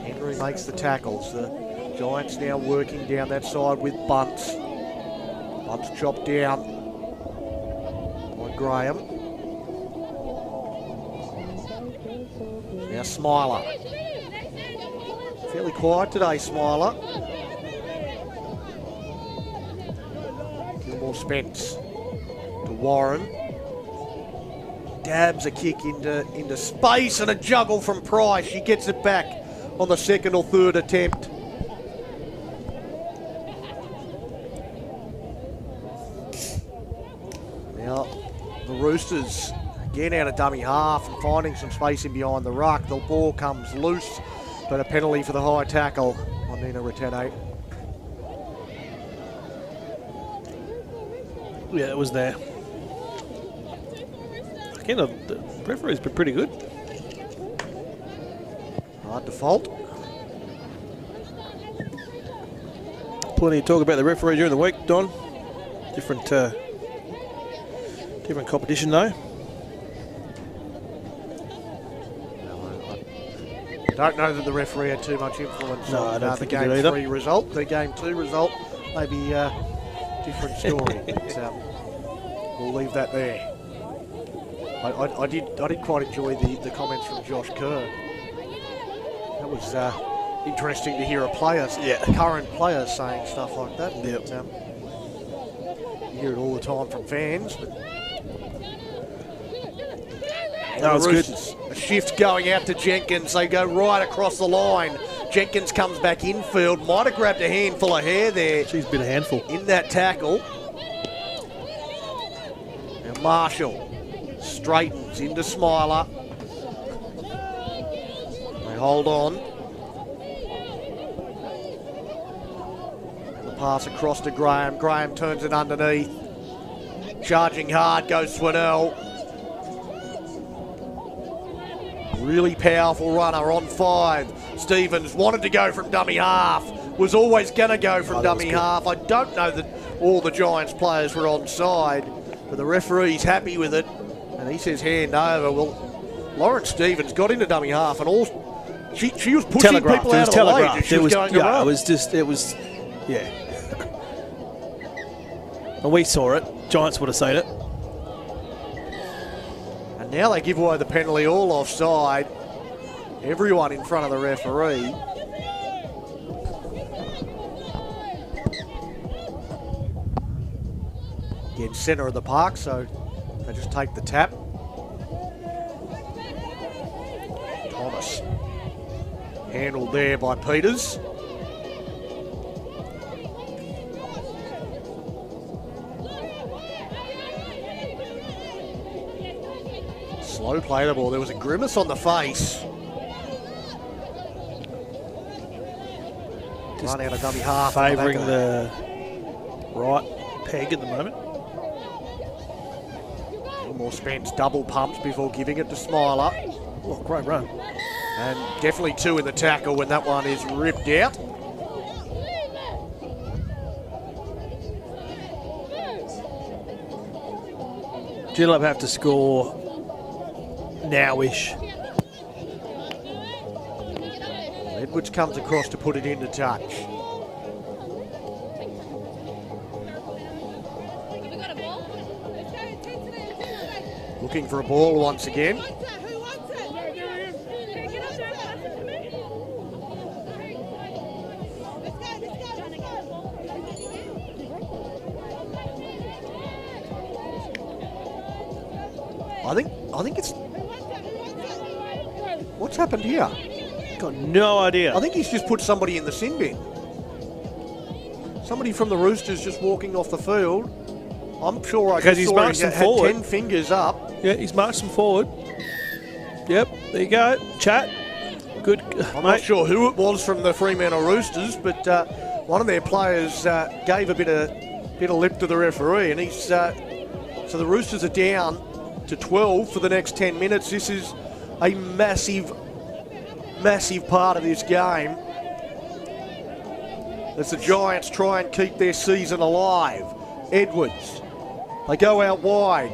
Henry makes the tackles. The Giants now working down that side with Bunce. Bunce chopped down by Graham. Now Smiler. Fairly quiet today, Smiler. Gilmore Spence to Warren. Dabs a kick into space and a juggle from Price. She gets it back on the second or third attempt. Now the Roosters again out of dummy half and finding some space in behind the ruck. The ball comes loose, but a penalty for the high tackle on Nina Ratene. Yeah, it was there. Again, the referee's been pretty good. Hard to fault. Plenty of talk about the referee during the week, Don. Different competition though. I don't know that the referee had too much influence on the game 3 result. The game 2 result, maybe a different story. But, we'll leave that there. I did quite enjoy the comments from Josh Kerr. That was interesting to hear a current player saying stuff like that. Yep. You hear it all the time from fans. But that was good. A shift going out to Jenkins. They go right across the line. Jenkins comes back infield. Might have grabbed a handful of hair there. She's been a handful. In that tackle. Now Marshall straightens into Smiler. They hold on. And the pass across to Graham. Graham turns it underneath. Charging hard goes Swinell. Really powerful runner on 5. Stevens wanted to go from dummy half. Was always going to go from dummy half. I don't know that all the Giants players were onside, but the referee's happy with it. And he says hand over. Well, Lauren Stevens got into dummy half and all. She was pushing people out of the way. She was going to run. Yeah. And we saw it. Giants would have seen it. And now they give away the penalty, all offside. Everyone in front of the referee. Again, centre of the park, so they just take the tap. Thomas. Handled there by Peters. Slow play the ball. There was a grimace on the face. Just run out of dummy half. favouring the right peg at the moment. More Spence double pumps before giving it to Smiler. Oh, great run. And definitely two in the tackle when that one is ripped out. Joondalup have to score now-ish. Edwards comes across to put it into touch. Looking for a ball once again. I think it's... What's happened here? Got no idea. I think he's just put somebody in the sin bin. Somebody from the Roosters just walking off the field. I'm sure I he's saw marched he them had forward. 10 fingers up. Yeah, he's marched them forward. Yep, there you go. Chat. Good. I'm not sure who it was from the Fremantle Roosters, but one of their players gave a bit of lip to the referee, and he's so the Roosters are down to 12 for the next 10 minutes. This is a massive part of this game as the Giants try and keep their season alive. Edwards, they go out wide.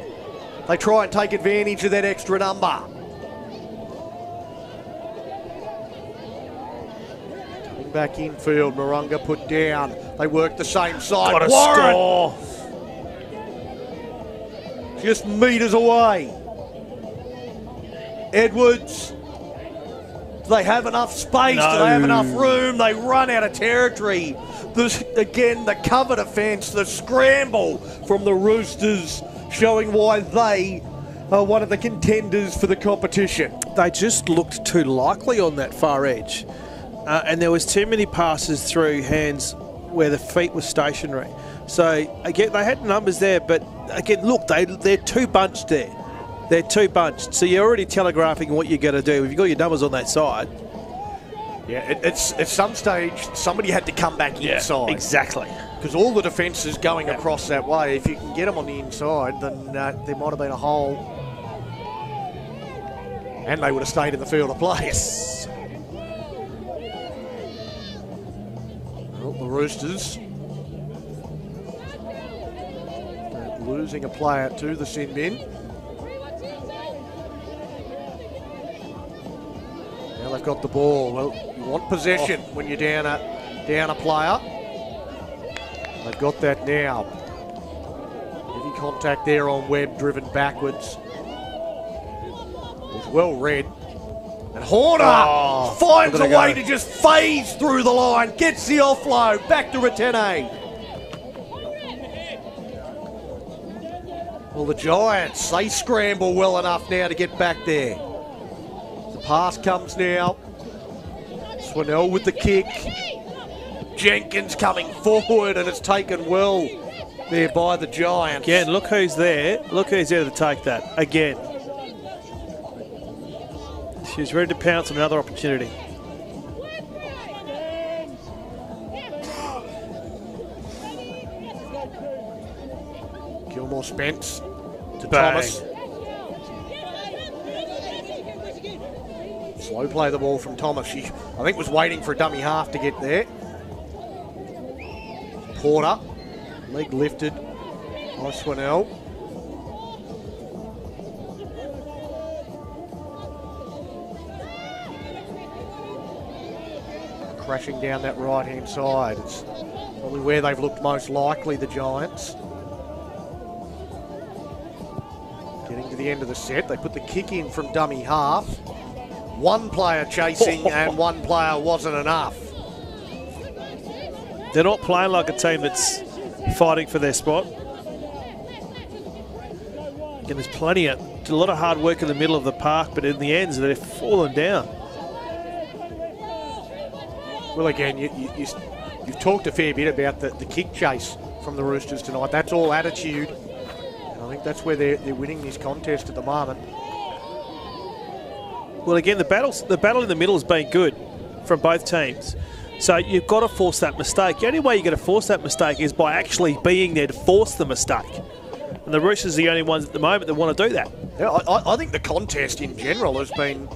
They try and take advantage of that extra number. Coming back infield, Moronga put down. They work the same side. What a Warren score! just meters away. Edwards. Do they have enough space? No. Do they have enough room? They run out of territory. Again, the cover defence, the scramble from the Roosters, showing why they are one of the contenders for the competition. They just looked too likely on that far edge. And there was too many passes through hands where the feet were stationary. So, again, they had numbers there, but, again, look, they're too bunched there. They're too bunched. So you're already telegraphing what you're going to do. If you've got your numbers on that side. Yeah, it's at some stage, somebody had to come back inside. Exactly. Because all the defence is going across that way. If you can get them on the inside, then there might have been a hole. And they would have stayed in the field of play. Yes. Well, the Roosters losing a player to the sin bin. Now they've got the ball. Well, you want possession when you're down a player. They've got that now. Heavy contact there on Webb, driven backwards. It was well read. And Horner finds a way to just phase through the line, gets the offload, back to Retene. Well, the Giants, they scramble well enough now to get back there. The pass comes now. Swinnell with the kick. Jenkins coming forward, and it's taken well there by the Giants. Again, look who's there. Look who's there to take that. Again. She's ready to pounce on another opportunity. Gilmore Spence to Bang. Thomas. Slow play the ball from Thomas. She, I think, was waiting for a dummy half to get there. Porter, leg lifted by Swinnell. Crashing down that right-hand side. It's probably where they've looked most likely, the Giants. Getting to the end of the set, they put the kick in from dummy half. One player chasing and one player wasn't enough. They're not playing like a team that's fighting for their spot. And there's plenty of, a lot of hard work in the middle of the park, but in the ends, they're falling down. Well, again, you've talked a fair bit about the kick chase from the Roosters tonight. That's all attitude. And I think that's where they're winning this contest at the moment. Well, again, the battle in the middle has been good from both teams. So you've got to force that mistake. The only way you're going to force that mistake is by actually being there to force the mistake. And the Roosters are the only ones at the moment that want to do that. Yeah, I think the contest in general has been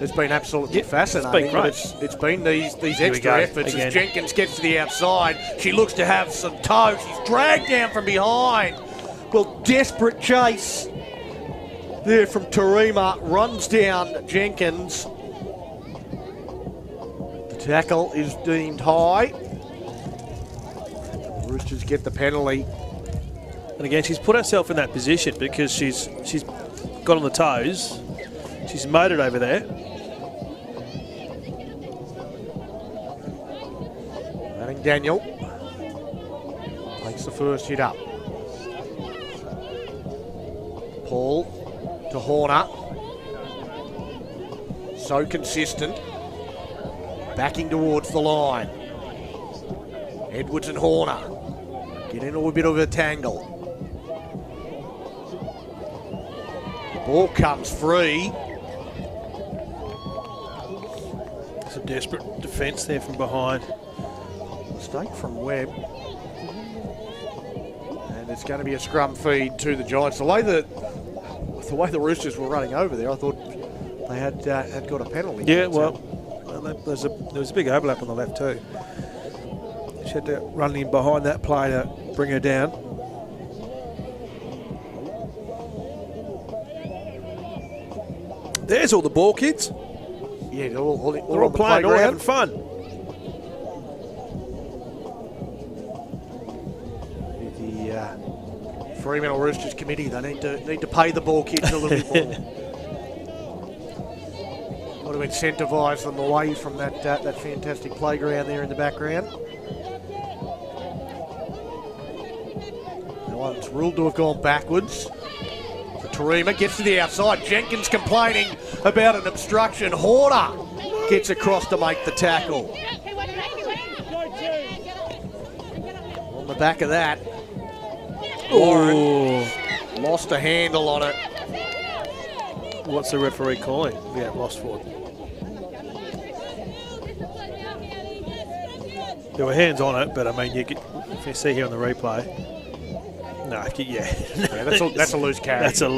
absolutely fascinating. It's been great. It's been these extra efforts again. As Jenkins gets to the outside. She looks to have some toe. She's dragged down from behind. Well, desperate chase there from Tarima. Runs down Jenkins. The tackle is deemed high. The Roosters get the penalty. And again, she's put herself in that position because she's got on the toes. She's motored over there. Manning Daniel takes the first hit up. Paul to Horner. So consistent. Backing towards the line. Edwards and Horner get into a bit of a tangle. Ball comes free. It's a desperate defence there from behind. Mistake from Webb. And it's going to be a scrum feed to the Giants. The way the Roosters were running over there, I thought they had got a penalty. Yeah, well, there was a big overlap on the left too. She had to run in behind that play to bring her down. There's all the ball kids. Yeah, they're all playing, all having fun. The Fremantle Roosters committee, they need to pay the ball kids a little bit more. Want to incentivise them away from that fantastic playground there in the background. That one's ruled to have gone backwards. Tarima gets to the outside. Jenkins complaining about an obstruction. Horner gets across to make the tackle. On the back of that, Warren lost a handle on it. What's the referee calling? Yeah, lost for it. There were hands on it, but I mean, if you see here on the replay, no, yeah, that's a loose carry. That's the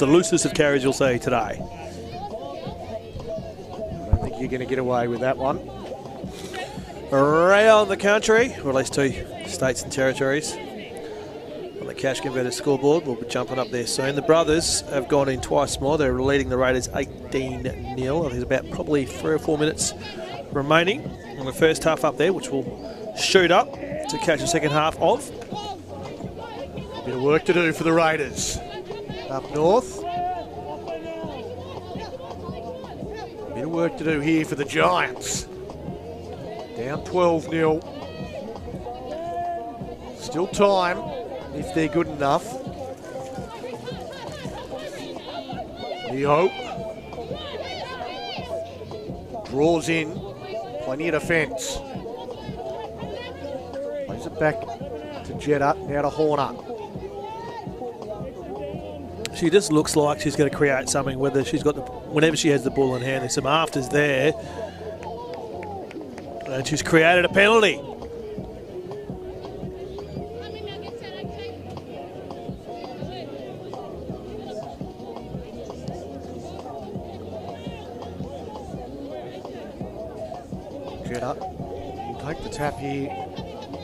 loosest of carries you'll see today. I don't think you're going to get away with that one. Around the country, or at least 2 states and territories. On the cash converter scoreboard, we'll be jumping up there soon. The Brothers have gone in twice more. They're leading the Raiders 18-0. I think there's about probably 3 or 4 minutes remaining in the first half up there, which will shoot up to catch the second half of. Bit of work to do for the Raiders. Up north. Bit of work to do here for the Giants. Down 12-0. Still time if they're good enough. Neo draws in. Plenty of defence. Plays it back to Jetta. Now to Horner. She just looks like she's going to create something. Whether she's got whenever she has the ball in hand, there's some afters there, and she's created a penalty. Jetta will take the tap here.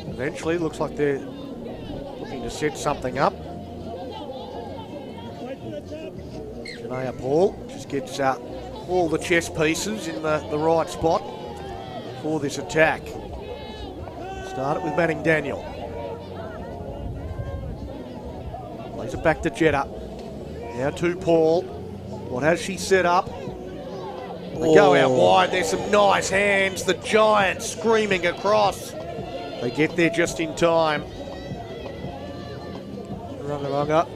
Eventually, looks like they're looking to set something up. Paul just gets all the chess pieces in the right spot for this attack. Start it with Manning Daniel. Plays it back to Jetta. Now to Paul. What has she set up? They go out wide. There's some nice hands. The Giants screaming across. They get there just in time. Runga.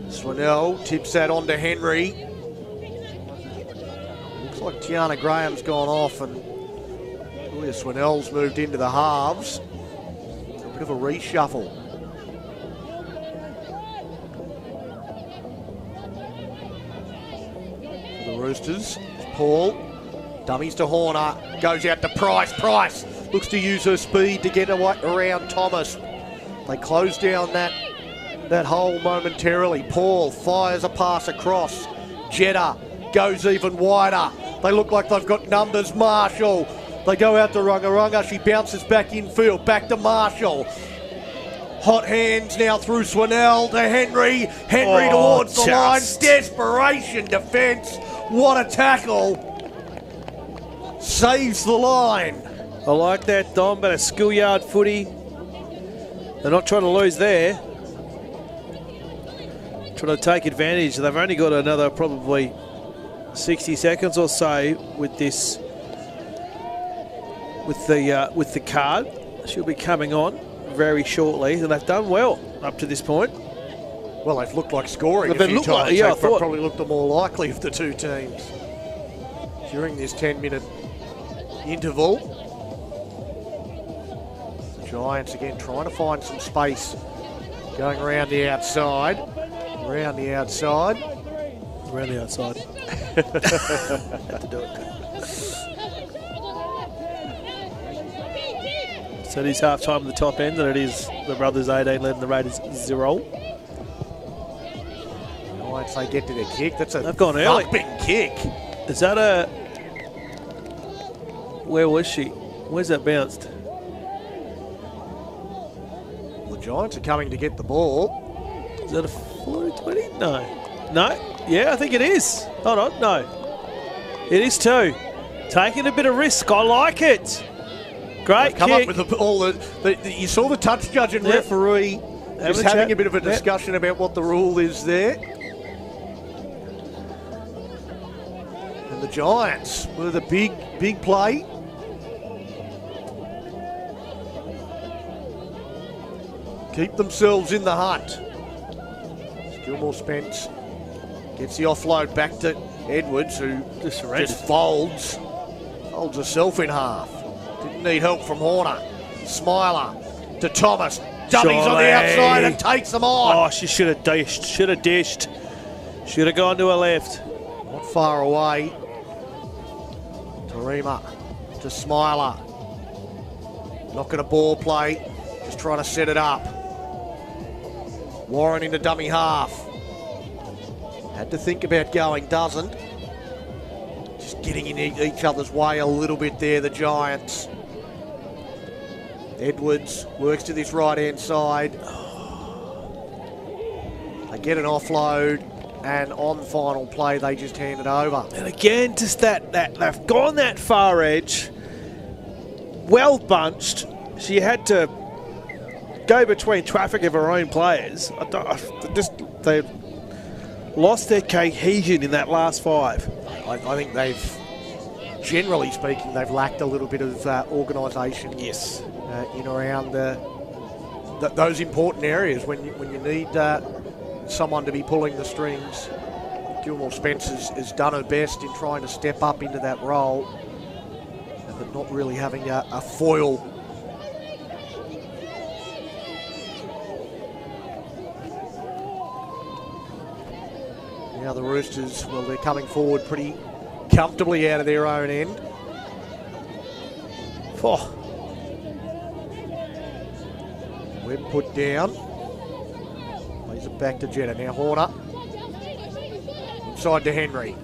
Swinell tips that on to Henry. Looks like Tiana Graham's gone off and Julia Swinell's moved into the halves. A bit of a reshuffle. Roosters. Paul. Dummies to Horner. Goes out to Price. Price looks to use her speed to get away around Thomas. They close down that hole momentarily. Paul fires a pass across. Jeddah goes even wider. They look like they've got numbers. Marshall. They go out to Runga. She bounces back infield. Back to Marshall. Hot hands now through Swinnell to Henry. Henry towards the line. Desperation defence. What a tackle. Saves the line. I like that, Dom, but a schoolyard footy. They're not trying to lose there. Trying to take advantage. They've only got another probably 60 seconds or so with this, with the card. She'll be coming on very shortly, and they've done well up to this point. Well, they've looked like scoring a few times. Like, yeah, they've probably looked the more likely of the two teams during this 10-minute interval. The Giants again trying to find some space, going around the outside. Around the outside. Around the outside. Had to do it. So it is half time at the top end, and it is the Brothers 18 leading the Raiders 0. Once they get to their kick, that's a They've gone early. big kick. Is that a... Where was she? Where's that bounced? The Giants are coming to get the ball. Is that a 40-20? No. No? Yeah, I think it is. Hold on. No. It is too. Taking a bit of risk. I like it. Great Come kick. up with all you saw the touch judge and referee just having a bit of a discussion about what the rule is there. And the Giants with a big play. Keep themselves in the hunt. Gilmore Spence gets the offload back to Edwards, who just folds herself in half. Didn't need help from Horner. Smiler to Thomas. Dummies on the outside and takes them on. Oh, she should have dished. Should have dished. Should have gone to her left. Not far away. Tarima to Smiler. Not going to ball play. Just trying to set it up. Warren into dummy half. Had to think about going, doesn't. Just getting in each other's way a little bit there, the Giants. Edwards works to this right-hand side. They get an offload, and on final play, they just hand it over. And again, just that they've gone that far edge, well bunched. She had to go between traffic of her own players. They lost their cohesion in that last 5. I think they've, generally speaking, they've lacked a little bit of organisation. Yes. In around those important areas when you need someone to be pulling the strings. Gilmore Spence has done her best in trying to step up into that role, but not really having a foil. Now the Roosters, well, they're coming forward pretty comfortably out of their own end. Oh. Webb put down. Plays it back to Jeddah. Now Horner. Inside to Henry.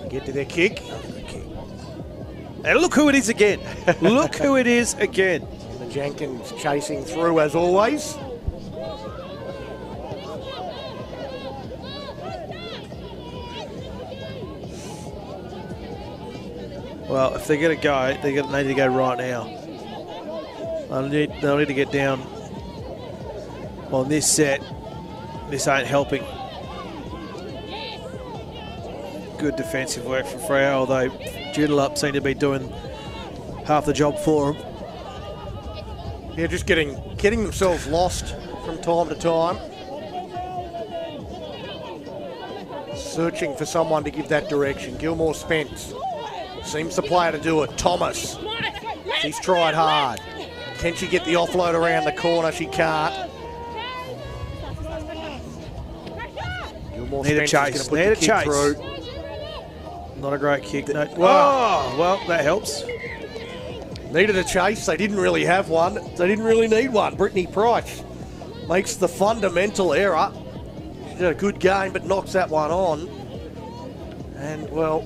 Get to their kick. And look who it is again. Look who it is again. And the Jenkins chasing through as always. Well, if they're going to go, they need to go right now. They'll need to get down on this set. This ain't helping. Good defensive work from Freo, although Joondalup seem to be doing half the job for them. Yeah, just getting themselves lost from time to time. Searching for someone to give that direction. Gilmore Spence seems the player to do it. Thomas, she's tried hard. Can she get the offload around the corner? She can't. Need a chase. Need a chase. Through. Not a great kick. No. Oh, well, that helps. Needed a chase. They didn't really have one. They didn't really need one. Brittany Price makes the fundamental error. She did a good game, but knocks that one on. And, well,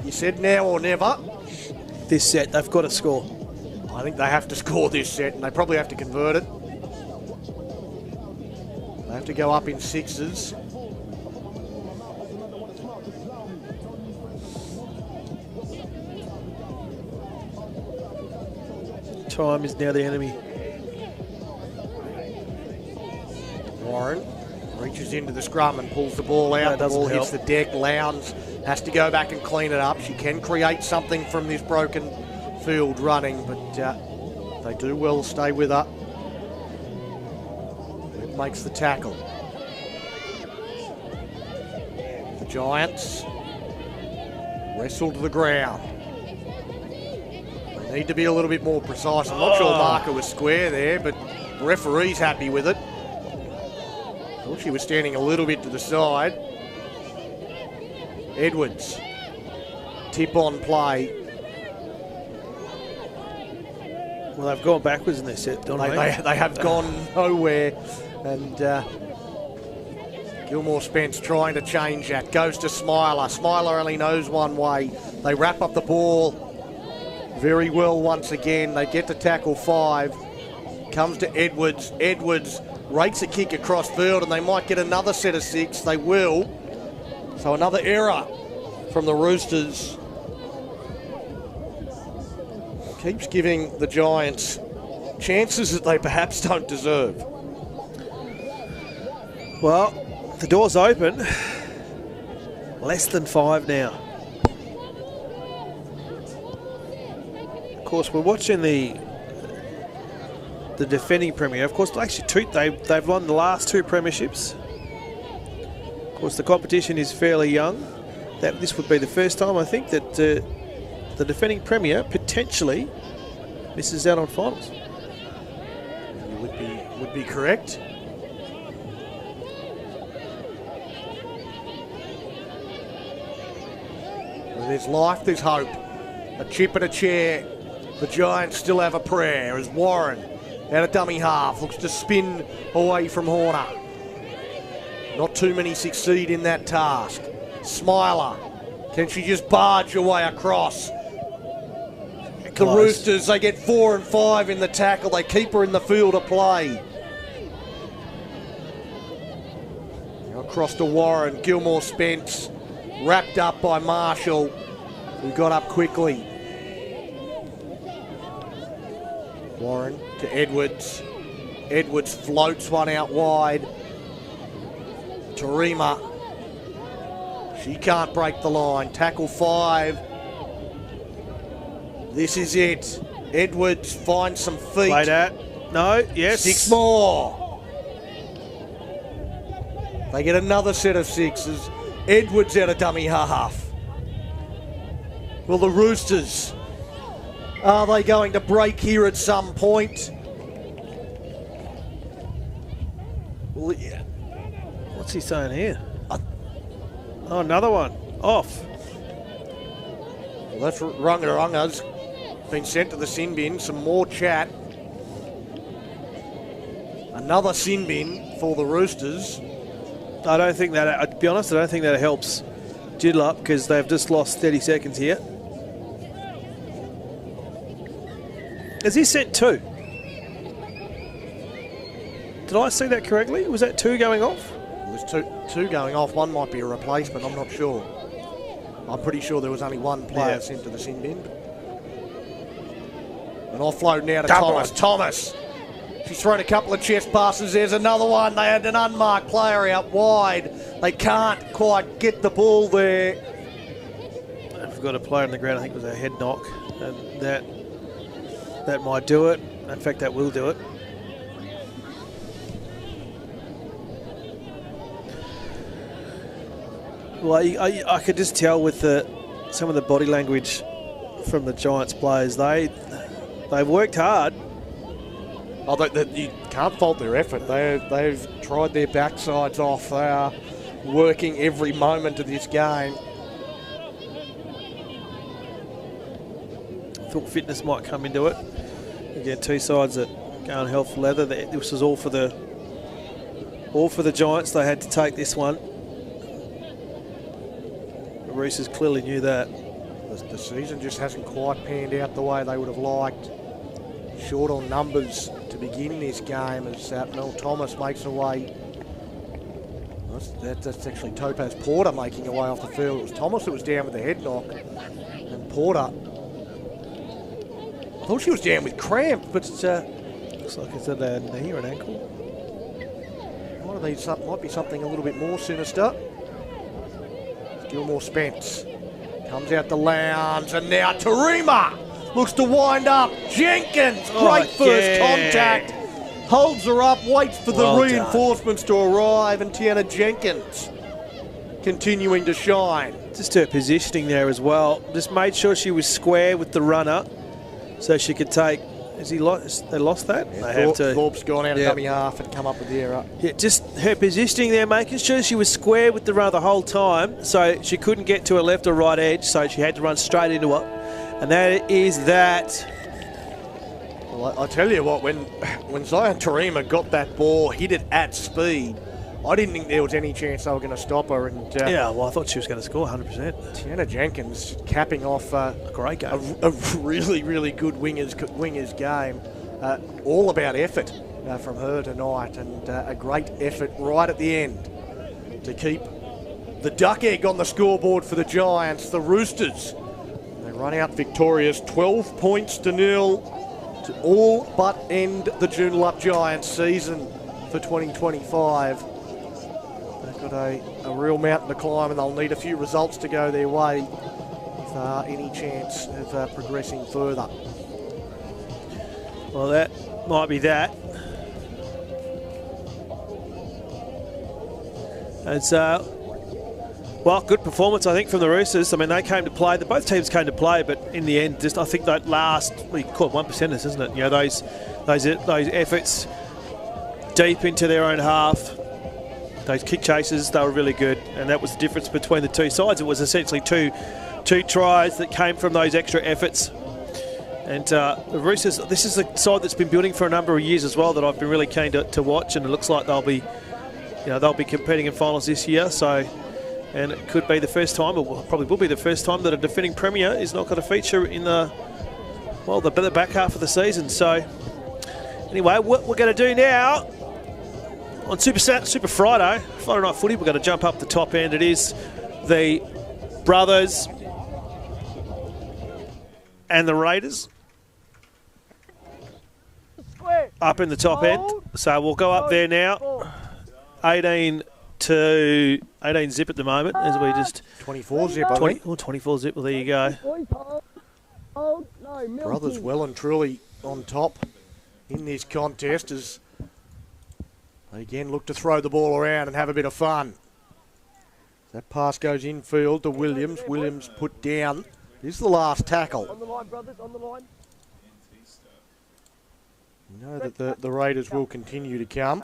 you said now or never. This set, they've got to score. I think they have to score this set, and they probably have to convert it. They have to go up in sixes. Time is now the enemy. Warren reaches into the scrum and pulls the ball out. The ball hits the deck. Lowndes has to go back and clean it up. She can create something from this broken field running, but they do well to stay with her. It makes the tackle. The Giants wrestle to the ground. They need to be a little bit more precise. I'm not sure marker was square there, but the referee's happy with it. Thought she was standing a little bit to the side. Edwards. Tip on play. Well, they've gone backwards in their set, don't they? They have gone nowhere. And Gilmore Spence trying to change that. Goes to Smiler. Smiler only knows one way. They wrap up the ball very well once again. They get to tackle 5. Comes to Edwards. Edwards rakes a kick across field, and they might get another set of 6. They will. So another error from the Roosters. Keeps giving the Giants chances that they perhaps don't deserve. Well, the door's open. Less than 5 now. Of course, we're watching the defending Premier. Of course, actually, they've won the last 2 premierships. Of course, the competition is fairly young. This would be the first time, I think, that the defending Premier potentially misses out on finals. You would be correct. Well, there's life, there's hope. A chip and a chair. The Giants still have a prayer as Warren out of dummy half looks to spin away from Horner. Not too many succeed in that task. Smiler, can she just barge her way across? The Roosters, they get 4 and 5 in the tackle. They keep her in the field of play. Now across to Warren. Gilmore Spence wrapped up by Marshall, who got up quickly. Warren to Edwards. Edwards floats one out wide. Tarima. She can't break the line. Tackle 5. This is it. Edwards finds some feet. Play that. No, yes. 6 more. They get another set of 6s. Edwards out of dummy half. Well, the Roosters, are they going to break here at some point? Well, yeah. What's he saying here? Oh, another one. Off. Well, that's Runga-Runga's been sent to the sin bin. Some more chat. Another sin bin for the Roosters. I don't think that, to be honest, I don't think that helps Joondalup because they've just lost 30 seconds here. Is he set 2? Did I see that correctly? Was that 2 going off? It was two going off. One might be a replacement, I'm not sure. I'm pretty sure there was only one player sent to the sin bin. An offload now to Thomas. Thomas! She's thrown a couple of chest passes. There's another one. They had an unmarked player out wide. They can't quite get the ball there. They've got a player on the ground. I think it was a head knock. And that might do it. In fact, that will do it. Well, I could just tell with some of the body language from the Giants players. They've worked hard. Although you can't fault their effort. They've tried their backsides off. They are working every moment of this game. I thought fitness might come into it. Again, two sides that go on health leather. This was all for the Giants. They had to take this one. The Roosters clearly knew that. The season just hasn't quite panned out the way they would have liked. Short on numbers to begin this game as Mel Thomas makes away. That's actually Topaz Porter making away off the field. It was Thomas that was down with the head knock. And Porter, I thought she was down with cramp, but looks like it's at a knee or an ankle. Might be something a little bit more sinister. Gilmore Spence comes out the lounge, and now Tarima looks to wind up. Jenkins, great first contact. Holds her up, waits for the reinforcements to arrive, and Tiana Jenkins continuing to shine. Just her positioning there as well. Just made sure she was square with the runner so she could take... They lost that? Yeah, they have to. Thorpe's gone out of dummy half and come up with the error. Yeah, just her positioning there, making sure she was square with the runner the whole time so she couldn't get to her left or right edge, so she had to run straight into it. And that is that. Well, I tell you what, when Zion Tarima got that ball, hit it at speed, I didn't think there was any chance they were going to stop her. And yeah, well, I thought she was going to score 100%. Tiana Jenkins capping off a great game, a really, really good wingers game. All about effort from her tonight, and a great effort right at the end to keep the duck egg on the scoreboard for the Giants. The Roosters, they run out victorious, 12 points to 0 to all but end the Joondalup Giants season for 2025. They've got a real mountain to climb, and they'll need a few results to go their way if there are any chance of progressing further. Well, that might be that. It's well, good performance, I think, from the Roosters. I mean, they came to play. Both teams came to play, but in the end, just I think that last, we call it 1%ers, isn't it? You know, those efforts deep into their own half, those kick chases, they were really good, and that was the difference between the two sides. It was essentially two tries that came from those extra efforts. And the Roosters, this is a side that's been building for a number of years as well that I've been really keen to watch, and it looks like they'll be competing in finals this year. So, and it could be the first time, or probably will be the first time, that a defending premier is not going to feature in the back half of the season. So, anyway, what we're going to do now on Super Friday Night Footy, we're going to jump up the top end. It is the Brothers and the Raiders up in the top end. So we'll go up there now. 18 zip at the moment as we just 24 zip, I think. 24 zip. Well, there you go. Brothers well and truly on top in this contest as they again look to throw the ball around and have a bit of fun. That pass goes infield to Williams. Williams put down. This is the last tackle. On the line, brothers, on the line. You know that the Raiders will continue to come.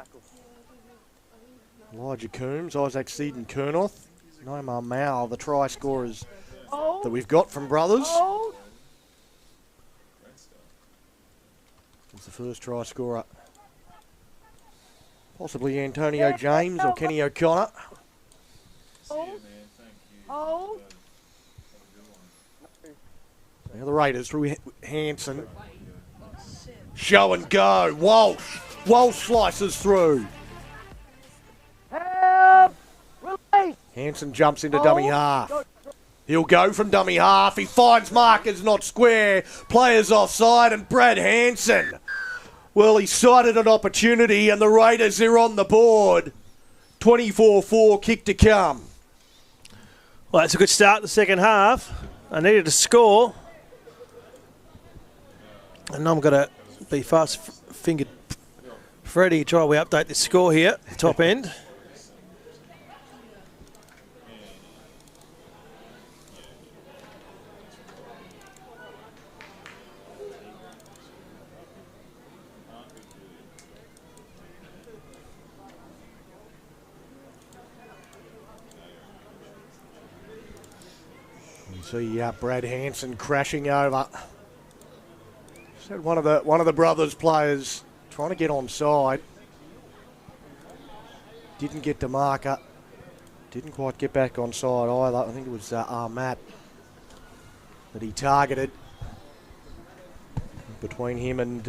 Elijah Coombs, Isaac Seaton-Kernoth, Nomar Mao, the try scorers that we've got from Brothers. It's the first try scorer. Possibly Antonio James or Kenny O'Connor. Now the Raiders through Hanson. Show and go. Walsh. Walsh slices through. Hanson jumps into dummy half. He'll go from dummy half. He finds markers not square. Players offside, and Brad Hanson. Well, he sighted an opportunity, and the Raiders are on the board. 24-4 kick to come. Well, that's a good start in the second half. I needed a score. And I'm going to be fast-fingered Freddie, try we update the score here, top end. See Brad Hanson crashing over. Just had one of the brothers players trying to get onside. Didn't get to marker. Didn't quite get back onside either. I think it was Matt that he targeted. Between him and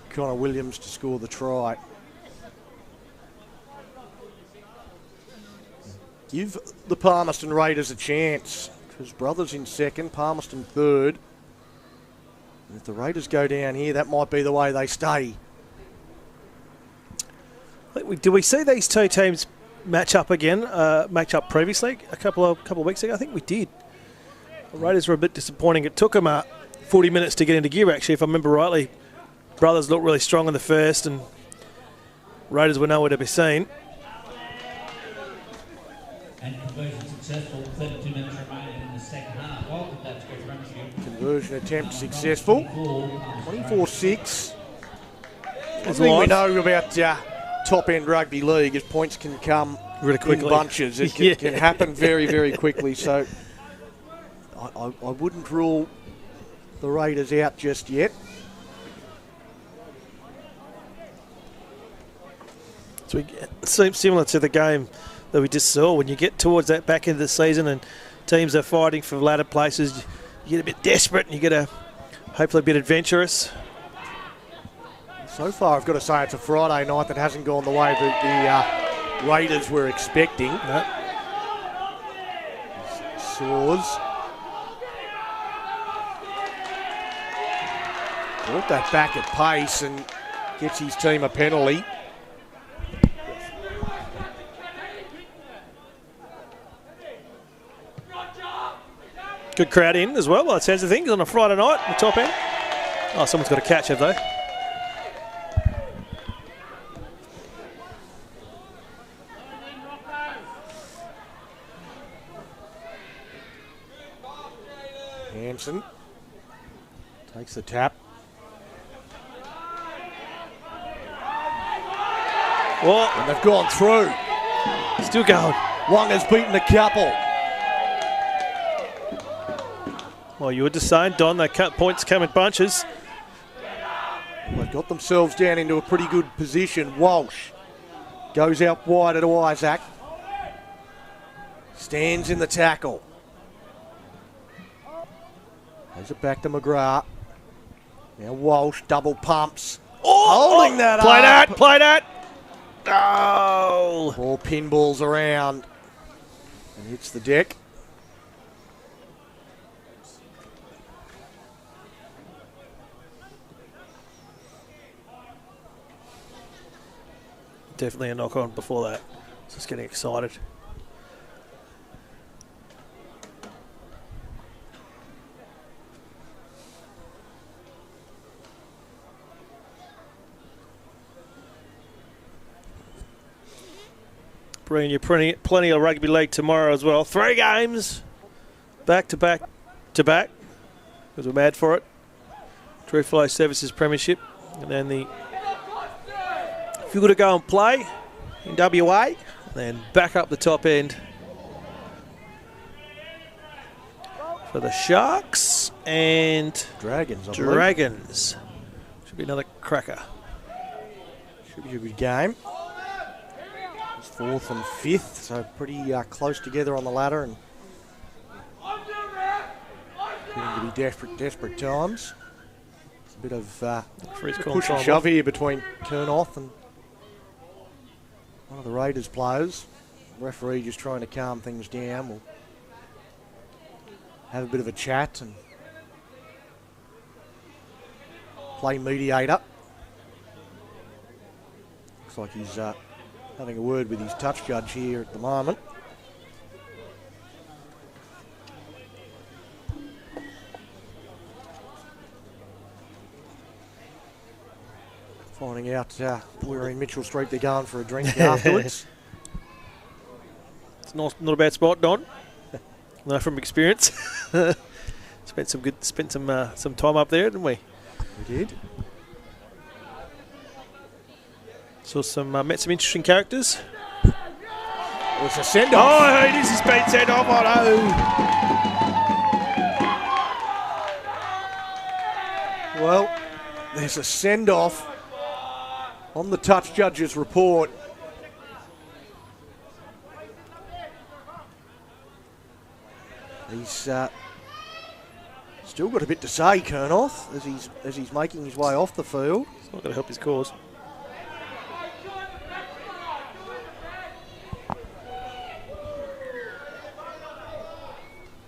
Connor Williams to score the try. Give the Palmerston Raiders a chance, because Brothers in second, Palmerston third. And if the Raiders go down here, that might be the way they stay. Do we see these two teams match up again? Match up previously a couple of weeks ago? I think we did. The Raiders were a bit disappointing. It took them 40 minutes to get into gear, actually, if I remember rightly. Brothers looked really strong in the first, and Raiders were nowhere to be seen. And conversion successful, 32 minutes remaining in the second half. Welcome back to Premiership. Conversion attempt successful. 24-6. One That's thing we live. know about top-end rugby league is points can come Really quickly. in bunches. It can, Yeah. can happen very, very quickly. So I wouldn't rule the Raiders out just yet. So it seems similar to the game that we just saw. When you get towards that back end of the season and teams are fighting for ladder places, you get a bit desperate and you get hopefully a bit adventurous. So far, I've got to say it's a Friday night that hasn't gone the way that the Raiders were expecting. No. Soars. Brought that back at pace and gets his team a penalty. Good crowd in as well, by the sounds of things, on a Friday night, the top end. Oh, someone's got a catch, have they? Hanson takes the tap. Well, And they've gone through. still going. Wonga's beaten a couple. Well, you were just saying, Don, they cut points come in bunches. They've got themselves down into a pretty good position. Walsh goes out wide at Isaac. Stands in the tackle. Goes it back to McGrath. Now Walsh double pumps. Holding that up. Play that. Oh! Ball pinballs around and hits the deck. Definitely a knock on before that. Just getting excited. Bringing you plenty of rugby league tomorrow as well. 3 games, back to back, because we're mad for it. True Flow Services Premiership, and then if you're going to go and play in WA, then back up the top end for the Sharks and Dragons, I believe. Dragons. Should be another cracker. Should be a good game. It's 4th and 5th, so pretty close together on the ladder, and getting to be desperate times. It's a bit of push and shove here between Kurnoth and one of the Raiders players. The referee just trying to calm things down. We'll have a bit of a chat and play mediator. Looks like he's having a word with his touch judge here at the moment. Finding out where in Mitchell Street they're going for a drink afterwards. It's not a bad spot, Don. No, from experience. Spent some time up there, didn't we? We did. Saw met some interesting characters. It's a send-off. Oh, this has been sent off. Oh, no. Well, there's a send-off on the touch judge's report. He's still got a bit to say, Kernoth, as he's making his way off the field. It's not going to help his cause.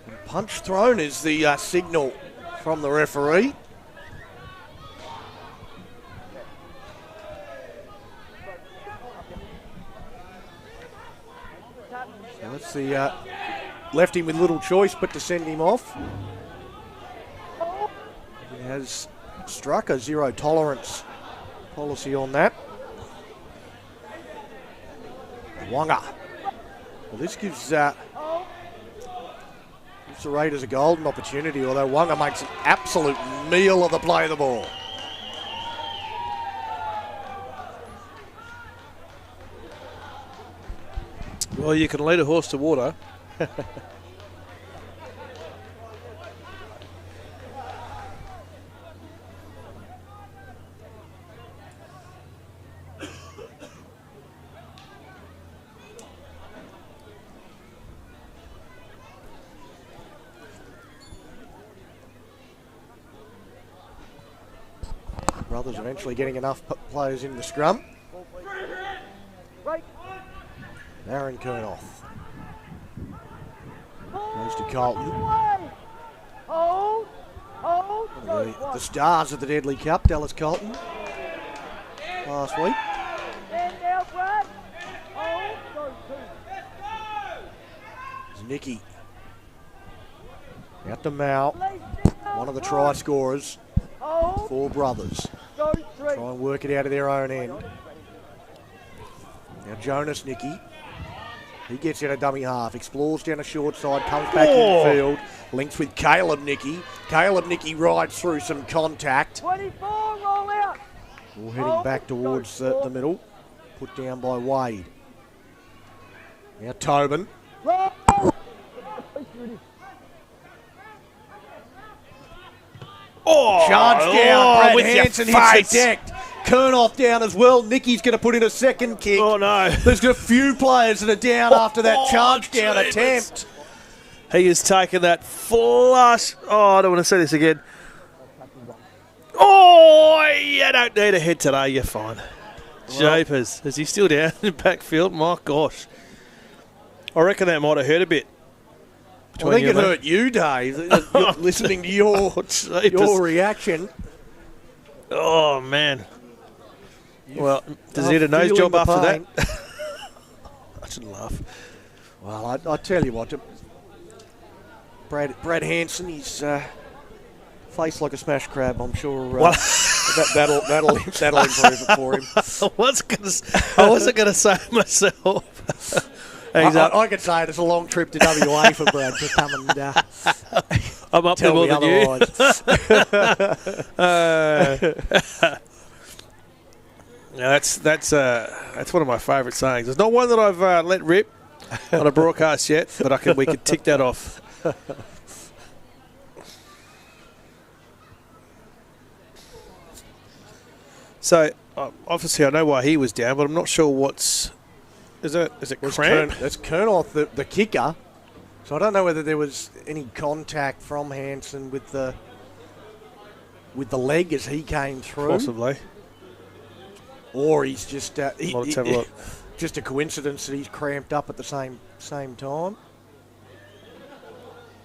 And punch thrown is the signal from the referee. So that's the left him with little choice but to send him off. He has struck a zero tolerance policy on that. Wonga. Well, this gives the Raiders a golden opportunity, although Wonga makes an absolute meal of the play of the ball. Well, you can lead a horse to water. Brothers eventually getting enough players in the scrum. Aaron Kernoth goes to Carlton. The stars of the Deadly Cup, Dallas Carlton, last week. There's Nicky out to Mao, one of the try scorers for Brothers. Try and work it out of their own end. Now Jonas Nicky. He gets in a dummy half, explores down a short side, comes back in the field, links with Caleb Nicky. Caleb Nicky rides through some contact. 24, roll out. All heading back towards the middle. Put down by Wade. Now Tobin. Charge down, Brad with Hanson your hits face. the deck. Kernoth down as well. Nicky's going to put in a second kick. Oh, no. There's a few players that are down after that charge down attempt. He has taken that flush. Oh, I don't want to say this again. Oh, you don't need a head today. You're fine. Japers. Is he still down in the backfield? My gosh. I reckon that might have hurt a bit. I think it hurt you, Dave, listening to your reaction. Oh, man. Well, does he need a nose job after that? I shouldn't laugh. Well, I tell you what, Brad Hanson, he's face like a smash crab. I'm sure that'll improve it for him. I wasn't going to say it myself. I could say it's a long trip to WA for Brad to come and I'm up there tell more me than you. That's one of my favourite sayings. There's not one that I've let rip on a broadcast yet, but we can tick that off. So obviously I know why he was down, but I'm not sure what's. Is it cramp? That's Kernoth, the kicker. So I don't know whether there was any contact from Hanson with the leg as he came through. Possibly. Or he's just Let's have a look. just a coincidence that he's cramped up at the same time.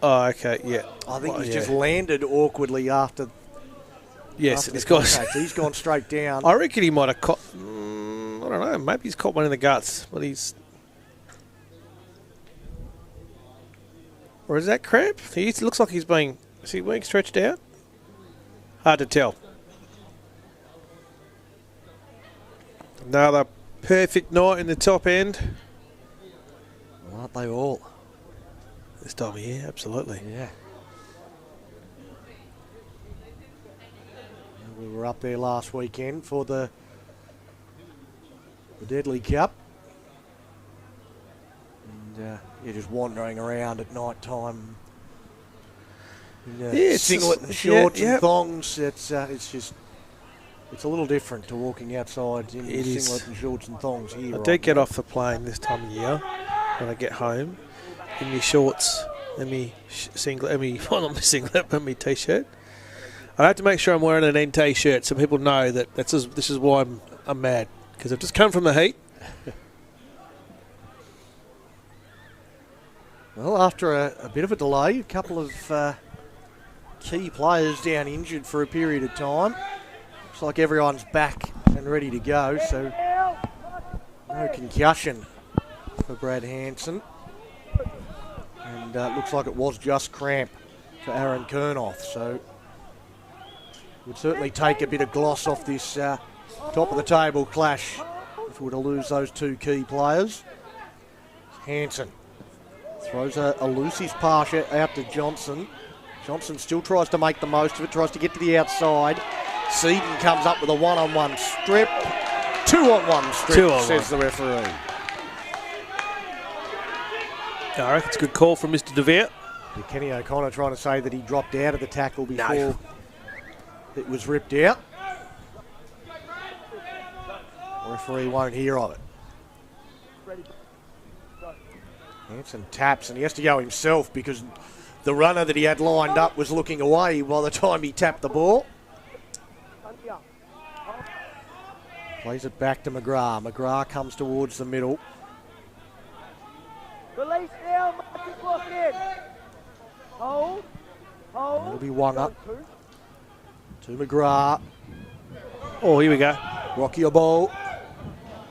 Oh, okay, yeah. I think he's just landed awkwardly after. Yes, after he's gone straight down. I reckon he might have caught. I don't know. Maybe he's caught one in the guts, but he's. Or is that cramp? He looks like he's being. Is he being stretched out? Hard to tell. Another perfect night in the top end. Aren't they all? This time of year, absolutely. Yeah. We were up there last weekend for the Deadly Cup. And you're just wandering around at night time. Yeah, it's singlet and just- shorts yeah, and thongs. It's a little different to walking outside in It is. singlet and shorts and thongs here. I right do get now. off the plane this time of year when I get home in my shorts and my singlet, well, not my singlet, but my t-shirt. I have to make sure I'm wearing an NT shirt so people know that this is why I'm mad, because I've just come from the heat. Well, after a bit of a delay, a couple of key players down injured for a period of time. Looks like everyone's back and ready to go, so no concussion for Brad Hansen. And looks like it was just cramp for Aaron Kernoth, so would certainly take a bit of gloss off this top of the table clash if we were to lose those two key players. Hansen throws a loosies pass out to Johnson. Johnson still tries to make the most of it, tries to get to the outside. Seaton comes up with a one-on-one strip. Two-on-one strip, says the referee. I reckon it's a good call from Mr. DeVere. Kenny O'Connor trying to say that he dropped out of the tackle before it was ripped out. The referee won't hear of it. Hansen taps and he has to go himself because the runner that he had lined up was looking away by the time he tapped the ball. Plays it back to McGrath. McGrath comes towards the middle. Release now, Marcus, lock in. Hold. It'll be Wanga to McGrath. Oh, here we go. Rocky a ball.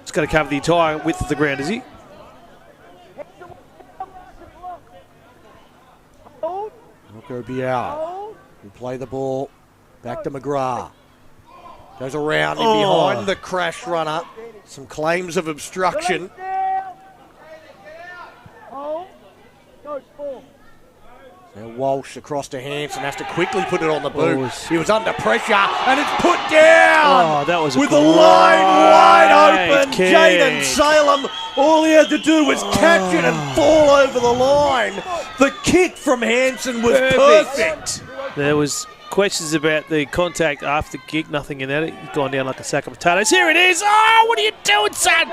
It's got to cover the entire width of the ground, is he? Hold. Rocco Biao Hold. will play the ball back to McGrath. Goes around in Oh. behind the crash runner. Some claims of obstruction. Release now. Hold. Go, four. Now Walsh across to Hansen, has to quickly put it on the boot. Oh, He was under pressure and it's put down. Oh, that was a with the line wide great open. kick. Jaden Salem, all he had to do was catch it and fall over the line. The kick from Hansen was perfect. There was questions about the contact after the kick, nothing in that. It's gone down like a sack of potatoes. Here it is. Oh, what are you doing, son?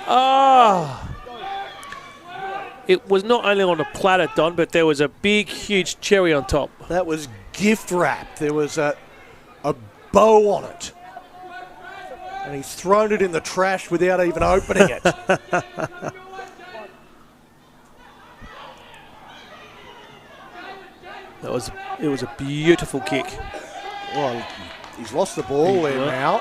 Oh. It was not only on a platter, Don, but there was a big, huge cherry on top. That was gift wrap. There was a bow on it. And he's thrown it in the trash without even opening it. It was a beautiful kick. Well, he's lost the ball there now.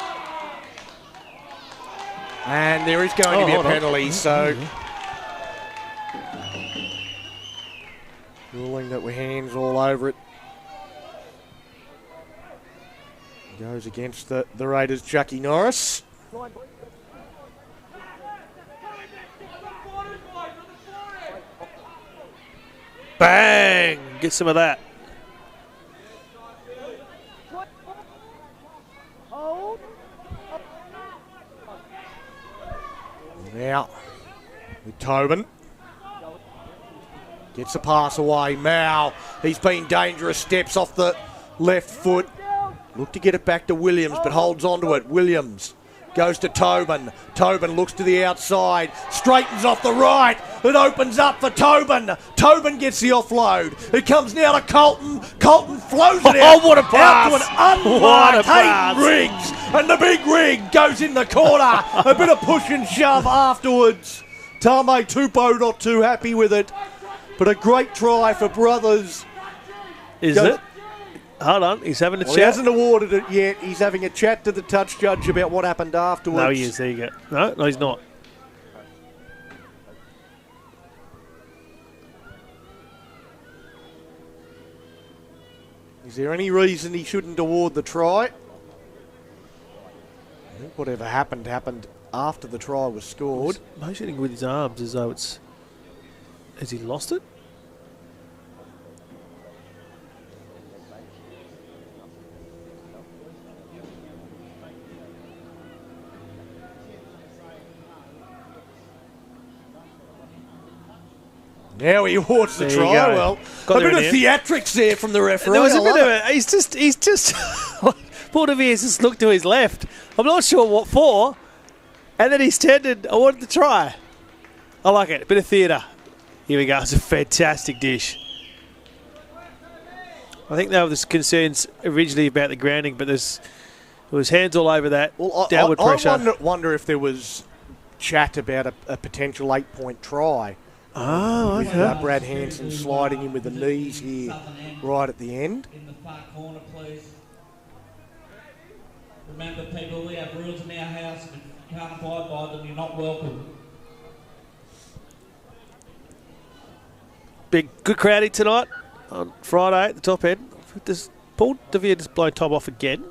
And there is going to be a penalty, so ruling that we're hands all over it. Goes against the Raiders' Jackie Norris. Bang! Get some of that. Hold. Now, with Tobin. Gets the pass away. Mao, he's been dangerous. Steps off the left foot. Look to get it back to Williams, but holds onto it. Williams goes to Tobin. Tobin looks to the outside. Straightens off the right. It opens up for Tobin. Tobin gets the offload. It comes now to Colton. Colton flows it out. Oh, what a pass. Out to an What a unmarked pass. Hayden Riggs. And the big rig goes in the corner. A bit of push and shove afterwards. Tame Tupou not too happy with it. But a great try for Brothers. Is it? Hold on, he's having a Well, he chat. hasn't awarded it yet. He's having a chat to the touch judge about what happened afterwards. No, he is. There you go. No, he's not. Is there any reason he shouldn't award the try? I think whatever happened after the try was scored. He's motioning with his arms as though it's... Has he lost it? Now he awards the There you try. go. Well, Got a there bit in of the theatrics there from the referee. There was a I bit love of it. it. He's just Paul de Vere's just looked to his left. I'm not sure what for. And then he's tended, I wanted to try. I like it. A bit of theatre. Here we go. It's a fantastic dish. I think there was concerns originally about the grounding, but there was hands all over that. Well, Downward pressure. I wonder if there was chat about a potential 8-point try. Oh, With okay. Brad Hanson sliding in with the knees here right at the end. In the far corner, please. Remember, people, we have rules in our house, and if you can't abide by them, you're not welcome. Good crowding tonight on Friday at the top end. Does Paul de Vere just blown Tom off again?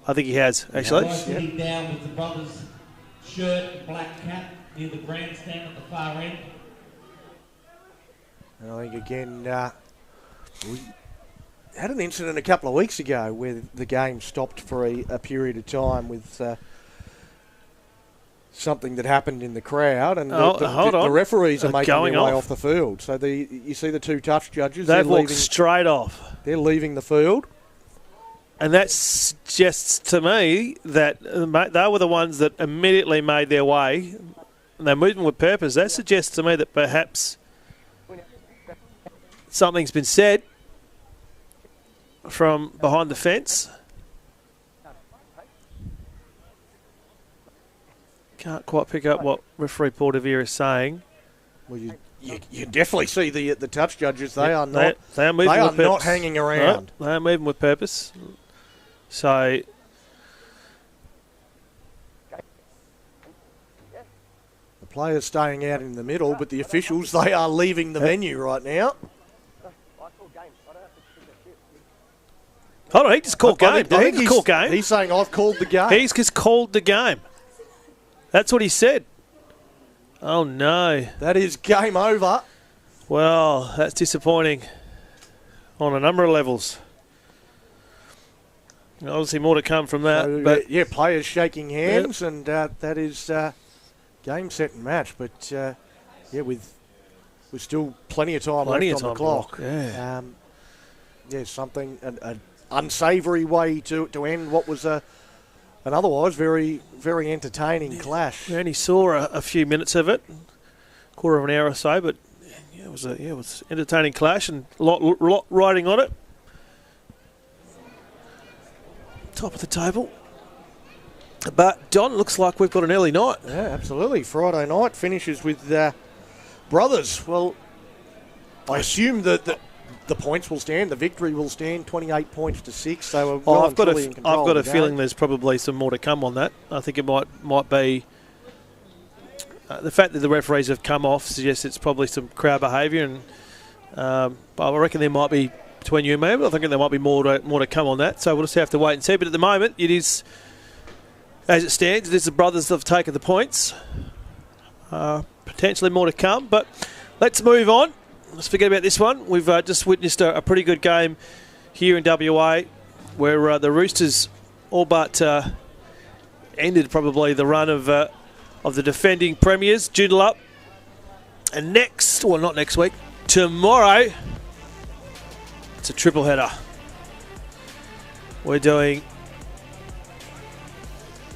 I think he has, actually. Guy sitting down with the brother's shirt and black cap near the grandstand at the far end. I think, again, we had an incident a couple of weeks ago where the game stopped for a period of time with something that happened in the crowd, and the referees are making their way off the field. So you see the two touch judges. They've walked straight off. They're leaving the field. And that suggests to me that they were the ones that immediately made their way, and they're moving with purpose. That suggests to me that perhaps something's been said from behind the fence. Can't quite pick up what referee Paul de Vere is saying. Well, you definitely see the touch judges. They are not. They are moving with purpose. Not hanging around. No, they are moving with purpose. So the players staying out in the middle, but the officials, they are leaving the venue right now. Hold on, he just called game. He just called game. He's saying, I've called the game. He's just called the game. That's what he said. Oh, no. That is game over. Well, that's disappointing on a number of levels. Obviously, more to come from that. So, but players shaking hands, and that is game, set, and match. But, with still plenty of time left on the clock. Yeah. Something, an unsavoury way to end what was an otherwise very, very entertaining clash. We only saw a few minutes of it, quarter of an hour or so, but it was an entertaining clash and a lot riding on it. Top of the table. But, Don, looks like we've got an early night. Yeah, absolutely. Friday night finishes with Brothers. Well, I assume that the points will stand. The victory will stand 28 points to 6. So I've got a feeling there's probably some more to come on that. I think it might be the fact that the referees have come off suggests it's probably some crowd behaviour, and but I reckon there might be between you and me. But I think there might be more to come on that. So we'll just have to wait and see. But at the moment, it is as it stands. It is the Brothers that have taken the points. Potentially more to come, but let's move on. Let's forget about this one. We've just witnessed a pretty good game here in WA where the Roosters all but ended probably the run of the defending premiers, Joondalup. And not next week, tomorrow, it's a triple header. We're doing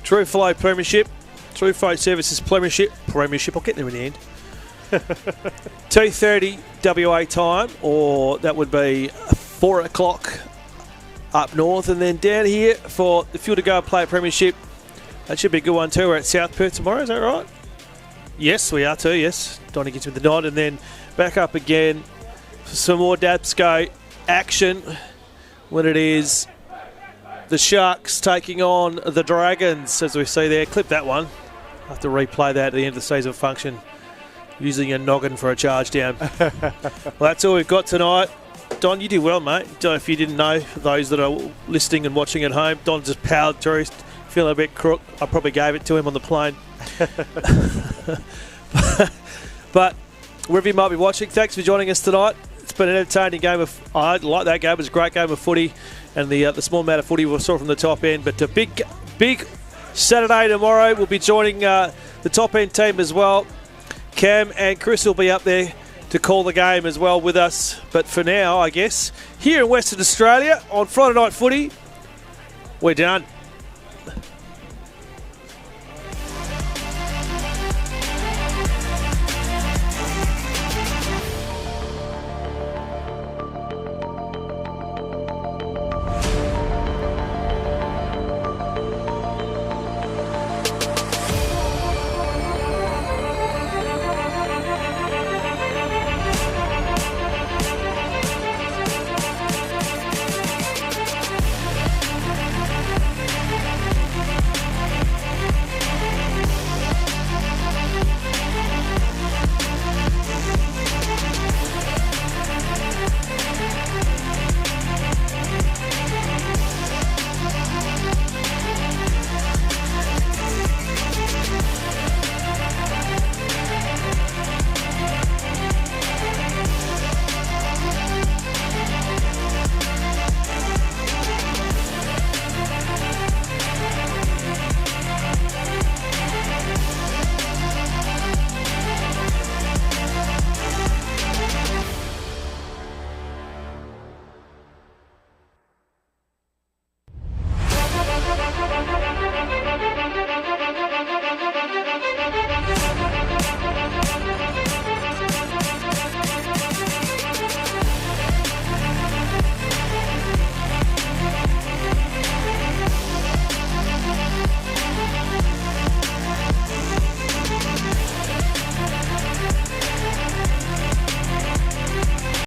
True Flow Premiership, True Flow Services Premiership, I'll get there in the end. 2:30 WA time, or that would be 4 o'clock up north, and then down here for the Fuel to Go Play Premiership. That should be a good one too. We're at South Perth tomorrow, is that right? Yes, we are too, yes. Donnie gets with the nod, and then back up again for some more DABSCO action when it is the Sharks taking on the Dragons, as we see there. Clip that one. I'll have to replay that at the end of the season function, using a noggin for a charge down. Well, that's all we've got tonight. Don, you did well, mate. If you didn't know, for those that are listening and watching at home, Don just powered through, feeling a bit crook. I probably gave it to him on the plane. But wherever you might be watching, thanks for joining us tonight. It's been an entertaining game of. I like that game. It was a great game of footy, and the small amount of footy we saw from the top end. But a big Saturday tomorrow. We'll be joining the top end team as well. Cam and Chris will be up there to call the game as well with us. But for now, I guess, here in Western Australia on Friday Night Footy, we're done.